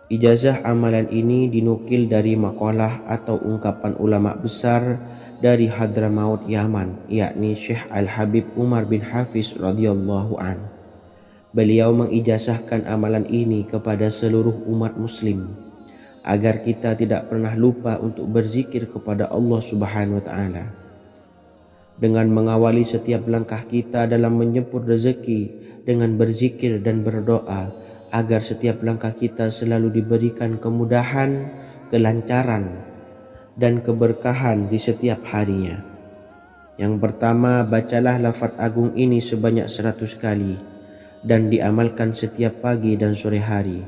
Ijazah amalan ini dinukil dari makalah atau ungkapan ulama besar dari Hadramaut Yaman, yakni Syekh Al-Habib Umar bin Hafiz radhiyallahu an. Beliau mengijazahkan amalan ini kepada seluruh umat muslim agar kita tidak pernah lupa untuk berzikir kepada Allah Subhanahu wa Ta'ala. Dengan mengawali setiap langkah kita dalam menjemput rezeki dengan berzikir dan berdoa agar setiap langkah kita selalu diberikan kemudahan, kelancaran, dan keberkahan di setiap harinya. Yang pertama, bacalah lafaz agung ini sebanyak 100 kali dan diamalkan setiap pagi dan sore hari.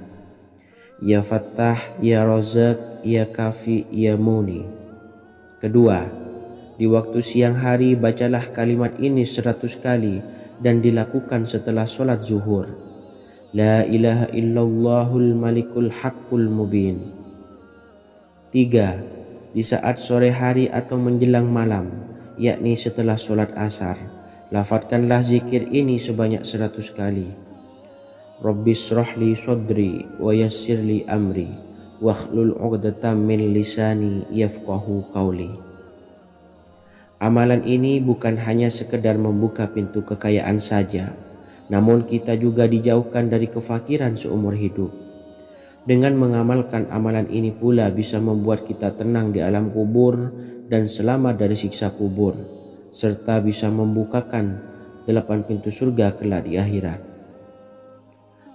Ya Fattah, Ya Razak, Ya Kafi, Ya Muni. Kedua, di waktu siang hari bacalah kalimat ini 100 kali dan dilakukan setelah sholat zuhur. La ilaha illallahul malikul haqqul mubin. Tiga, di saat sore hari atau menjelang malam, yakni setelah sholat asar, lafadzkanlah zikir ini sebanyak 100 kali. Rabbishrahli sadri wa yassirli amri wakhlul 'uqdatam min lisani yafqahu qawli. Amalan ini bukan hanya sekedar membuka pintu kekayaan saja, namun kita juga dijauhkan dari kefakiran seumur hidup. Dengan mengamalkan amalan ini pula bisa membuat kita tenang di alam kubur dan selamat dari siksa kubur, serta bisa membukakan 8 pintu surga kelak di akhirat.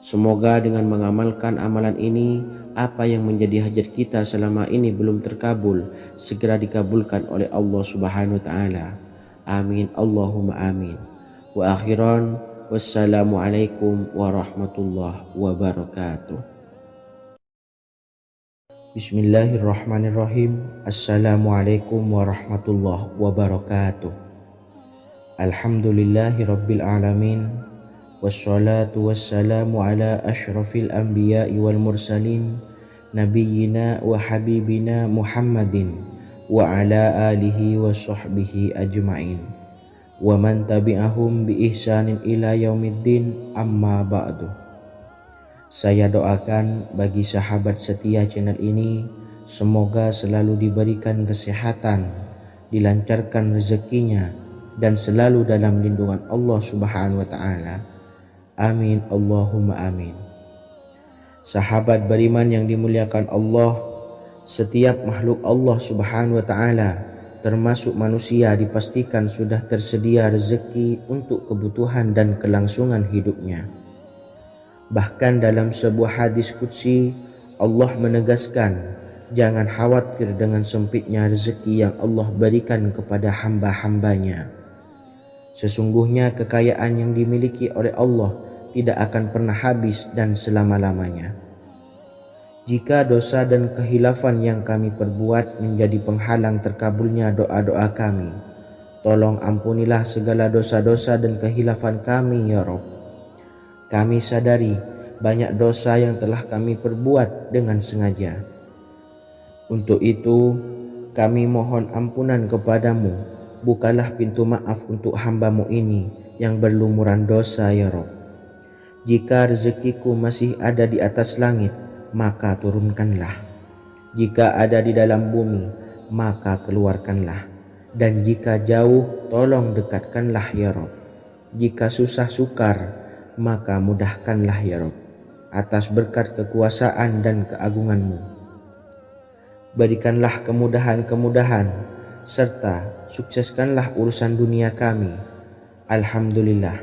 Semoga dengan mengamalkan amalan ini, apa yang menjadi hajat kita selama ini belum terkabul, segera dikabulkan oleh Allah Subhanahu wa Ta'ala. Amin, Allahumma amin. Wa akhiran, wassalamualaikum warahmatullahi wabarakatuh. Bismillahirrahmanirrahim. Assalamualaikum warahmatullahi wabarakatuh. Alhamdulillahi Rabbil Alamin. Wassalatu wassalamu ala ashrafil anbiya'i wal mursalin nabiyyina wa habibina Muhammadin wa ala alihi wa sahbihi ajma'in wa man tabi'ahum bi ihsanin ila yaumiddin, amma ba'du. Saya doakan bagi sahabat setia channel ini, semoga selalu diberikan kesehatan, dilancarkan rezekinya, dan selalu dalam lindungan Allah Subhanahu wa Ta'ala. Amin Allahumma amin. Sahabat beriman yang dimuliakan Allah, setiap makhluk Allah Subhanahu wa Ta'ala, termasuk manusia, dipastikan sudah tersedia rezeki untuk kebutuhan dan kelangsungan hidupnya. Bahkan dalam sebuah hadis qudsi, Allah menegaskan, jangan khawatir dengan sempitnya rezeki yang Allah berikan kepada hamba-hambanya. Sesungguhnya kekayaan yang dimiliki oleh Allah tidak akan pernah habis dan selama-lamanya. Jika dosa dan kehilafan yang kami perbuat menjadi penghalang terkabulnya doa-doa kami, tolong ampunilah segala dosa-dosa dan kehilafan kami ya Rabb. Kami sadari banyak dosa yang telah kami perbuat dengan sengaja. Untuk itu kami mohon ampunan kepadamu. Bukalah pintu maaf untuk hamba-Mu ini yang berlumuran dosa ya Rabb. Jika rezekiku masih ada di atas langit, maka turunkanlah. Jika ada di dalam bumi, maka keluarkanlah. Dan jika jauh, tolong dekatkanlah ya Rabb. Jika susah sukar, maka mudahkanlah ya Rabb, atas berkat kekuasaan dan keagungan-Mu. Berikanlah kemudahan-kemudahan, serta sukseskanlah urusan dunia kami. Alhamdulillah.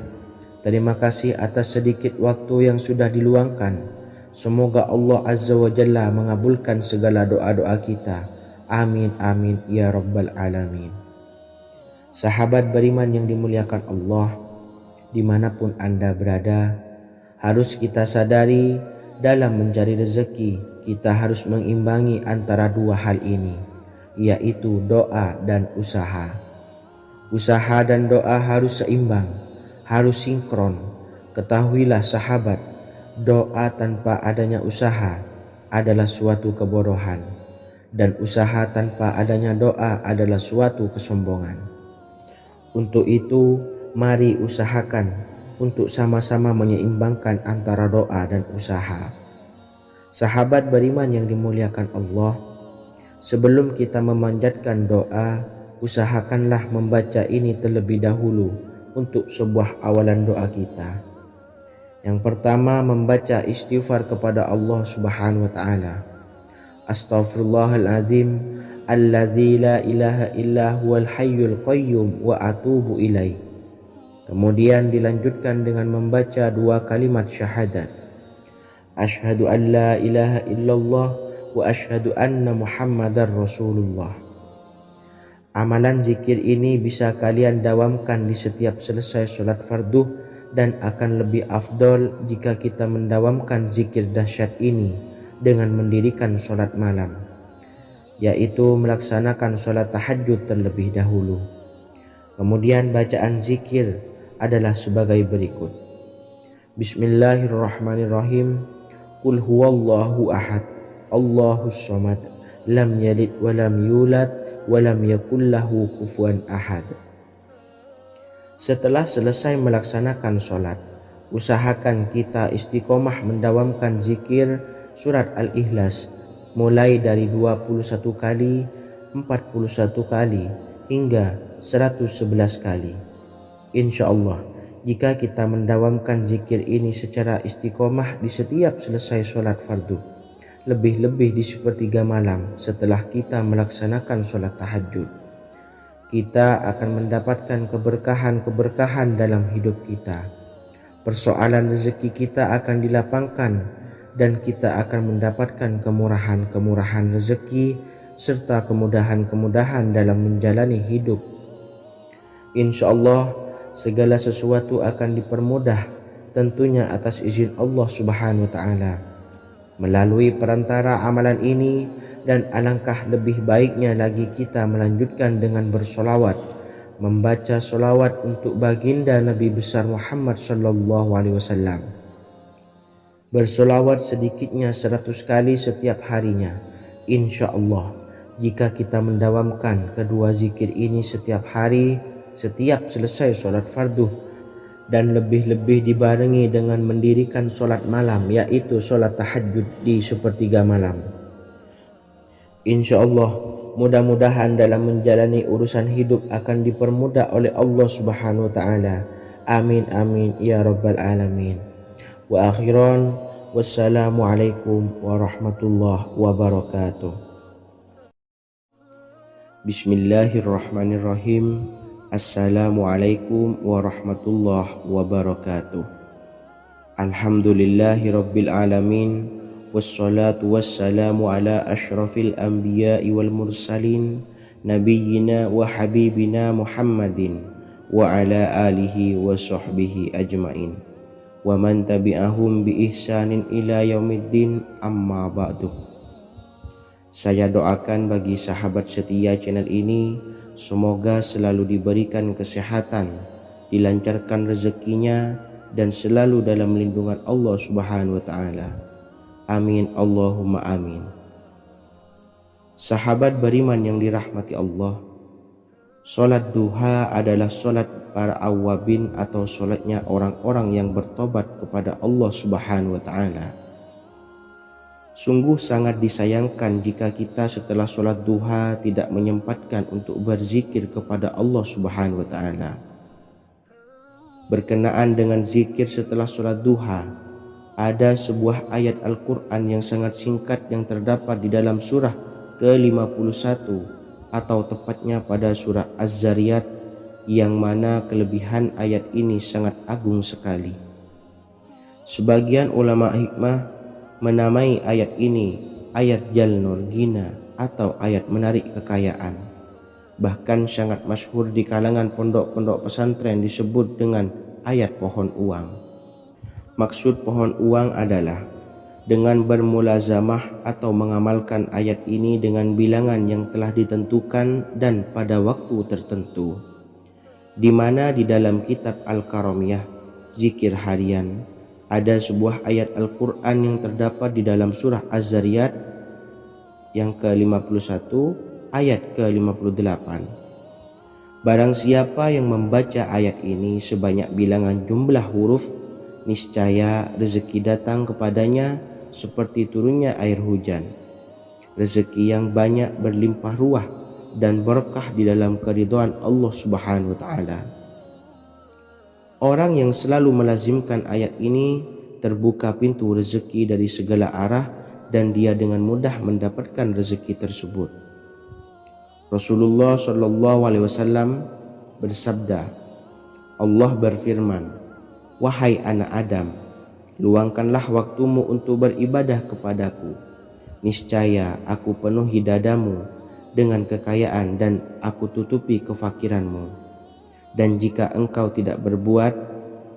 Terima kasih atas sedikit waktu yang sudah diluangkan. Semoga Allah Azza wa Jalla mengabulkan segala doa-doa kita. Amin amin ya Rabbal Alamin. Sahabat beriman yang dimuliakan Allah, dimanapun Anda berada, harus kita sadari dalam mencari rezeki, kita harus mengimbangi antara dua hal ini, yaitu doa dan usaha. Usaha dan doa harus seimbang, harus sinkron. Ketahuilah sahabat, doa tanpa adanya usaha adalah suatu kebodohan, dan usaha tanpa adanya doa adalah suatu kesombongan. Untuk itu, mari usahakan untuk sama-sama menyeimbangkan antara doa dan usaha. Sahabat beriman yang dimuliakan Allah, sebelum kita memanjatkan doa, usahakanlah membaca ini terlebih dahulu untuk sebuah awalan doa kita. Yang pertama, membaca istighfar kepada Allah Subhanahu wa Ta'ala. Astaghfirullahaladzim alladzi la ilaha illa huwal hayyul qayyum wa atubu ilaih. Kemudian dilanjutkan dengan membaca dua kalimat syahadat. Asyhadu an la ilaha illallah wa asyhadu anna Muhammadar Rasulullah. Amalan zikir ini bisa kalian dawamkan di setiap selesai sholat fardu, dan akan lebih afdol jika kita mendawamkan zikir dahsyat ini dengan mendirikan sholat malam, yaitu melaksanakan sholat tahajud terlebih dahulu. Kemudian bacaan zikir adalah sebagai berikut. Bismillahirrahmanirrahim. Qul huwallahu ahad, Allahus samad, lam yalid wa lam yulad wa lam yakul lahu kufuwan ahad. Setelah selesai melaksanakan sholat, usahakan kita istiqomah mendawamkan zikir surat Al-Ikhlas mulai dari 21 kali, 41 kali, hingga 111 kali. Insya Allah, jika kita mendawamkan zikir ini secara istiqomah di setiap selesai sholat fardu, lebih-lebih di sepertiga malam setelah kita melaksanakan sholat tahajud, kita akan mendapatkan keberkahan-keberkahan dalam hidup kita. Persoalan rezeki kita akan dilapangkan, dan kita akan mendapatkan kemurahan-kemurahan rezeki serta kemudahan-kemudahan dalam menjalani hidup. Insya Allah, segala sesuatu akan dipermudah, tentunya atas izin Allah Subhanahu wa Ta'ala. Melalui perantara amalan ini, dan alangkah lebih baiknya lagi kita melanjutkan dengan bersolawat, membaca solawat untuk baginda Nabi besar Muhammad sallallahu alaihi wasallam. Bersolawat sedikitnya 100 kali setiap harinya. Insya Allah, jika kita mendawamkan kedua zikir ini setiap hari, setiap selesai sholat fardu, dan lebih-lebih dibarengi dengan mendirikan sholat malam, yaitu sholat tahajud di sepertiga malam, insya Allah, mudah-mudahan dalam menjalani urusan hidup akan dipermudah oleh Allah Subhanahu wa Ta'ala. Amin amin ya rabbal alamin. Wa akhiran, wassalamualaikum warahmatullahi wabarakatuh. Bismillahirrahmanirrahim. Assalamualaikum warahmatullahi wabarakatuh. Alhamdulillahi rabbil alamin. Wassalatu wassalamu ala ashrafil anbiya'i wal mursalin, nabiyyina wa habibina Muhammadin wa ala alihi wa sahbihi ajmain, wa man tabi'ahum bi ihsanin ila yaumiddin, amma ba'du. Saya doakan bagi sahabat setia channel ini, semoga selalu diberikan kesehatan, dilancarkan rezekinya, dan selalu dalam lindungan Allah Subhanahu wa Ta'ala. Amin Allahumma amin. Sahabat beriman yang dirahmati Allah, solat duha adalah solat para awabin atau solatnya orang-orang yang bertobat kepada Allah Subhanahu wa Ta'ala. Sungguh sangat disayangkan jika kita setelah sholat duha tidak menyempatkan untuk berzikir kepada Allah Subhanahu wa Ta'ala. Berkenaan dengan zikir setelah sholat duha, ada sebuah ayat Al-Quran yang sangat singkat yang terdapat di dalam surah ke-51 atau tepatnya pada surah Az-Zariyat, yang mana kelebihan ayat ini sangat agung sekali. Sebagian ulama hikmah menamai ayat ini ayat Jalnur Gina atau ayat menarik kekayaan. Bahkan sangat masyhur di kalangan pondok-pondok pesantren disebut dengan ayat pohon uang. Maksud pohon uang adalah dengan bermulazamah atau mengamalkan ayat ini dengan bilangan yang telah ditentukan dan pada waktu tertentu, di mana di dalam kitab Al-Karamiyah zikir harian ada sebuah ayat Al-Quran yang terdapat di dalam surah Az-Zariyat yang ke-51 ayat ke-58. Barang siapa yang membaca ayat ini sebanyak bilangan jumlah huruf, niscaya rezeki datang kepadanya seperti turunnya air hujan. Rezeki yang banyak berlimpah ruah dan berkah di dalam keridhaan Allah Subhanahu wa Ta'ala. Orang yang selalu melazimkan ayat ini terbuka pintu rezeki dari segala arah dan dia dengan mudah mendapatkan rezeki tersebut. Rasulullah Shallallahu Alaihi Wasallam bersabda, Allah berfirman, wahai anak Adam, luangkanlah waktumu untuk beribadah kepadaku. Niscaya aku penuhi dadamu dengan kekayaan dan aku tutupi kefakiranmu. Dan jika engkau tidak berbuat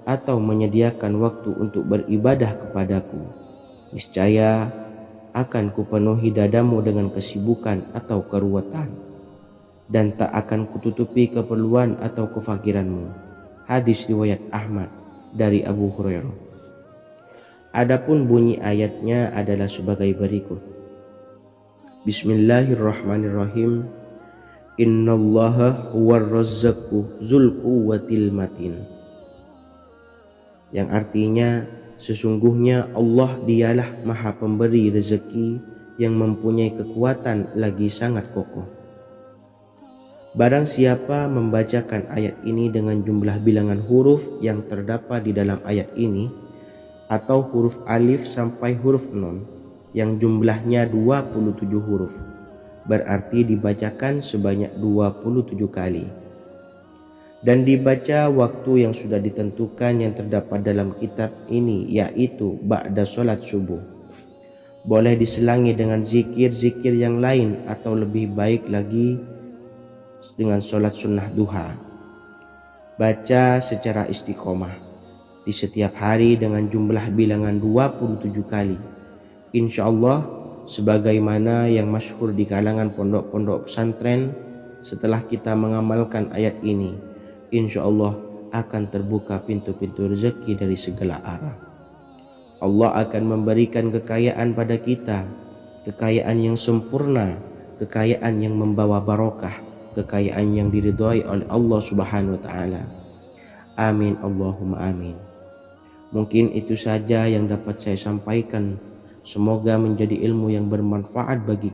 atau menyediakan waktu untuk beribadah kepadaku, niscaya akan kupenuhi dadamu dengan kesibukan atau keruwetan, dan tak akan kututupi keperluan atau kefakiranmu. Hadis riwayat Ahmad dari Abu Hurairah. Adapun bunyi ayatnya adalah sebagai berikut. Bismillahirrahmanirrahim. Innallaha huwar razzaqu dzul quwwatil matin. Yang artinya, sesungguhnya Allah dialah maha pemberi rezeki yang mempunyai kekuatan lagi sangat kokoh. Barang siapa membacakan ayat ini dengan jumlah bilangan huruf yang terdapat di dalam ayat ini, atau huruf alif sampai huruf nun yang jumlahnya 27 huruf, berarti dibacakan sebanyak 27 kali, dan dibaca waktu yang sudah ditentukan yang terdapat dalam kitab ini, yaitu ba'da sholat subuh. Boleh diselangi dengan zikir-zikir yang lain atau lebih baik lagi dengan sholat sunnah duha. Baca secara istiqomah di setiap hari dengan jumlah bilangan 27 kali. Insya Allah, sebagaimana yang masyhur di kalangan pondok-pondok pesantren, setelah kita mengamalkan ayat ini, insya Allah akan terbuka pintu-pintu rezeki dari segala arah. Allah akan memberikan kekayaan pada kita, kekayaan yang sempurna, kekayaan yang membawa barokah, kekayaan yang diridhai oleh Allah Subhanahu wa taala. Amin Allahumma amin. Mungkin itu saja yang dapat saya sampaikan. Semoga menjadi ilmu yang bermanfaat bagi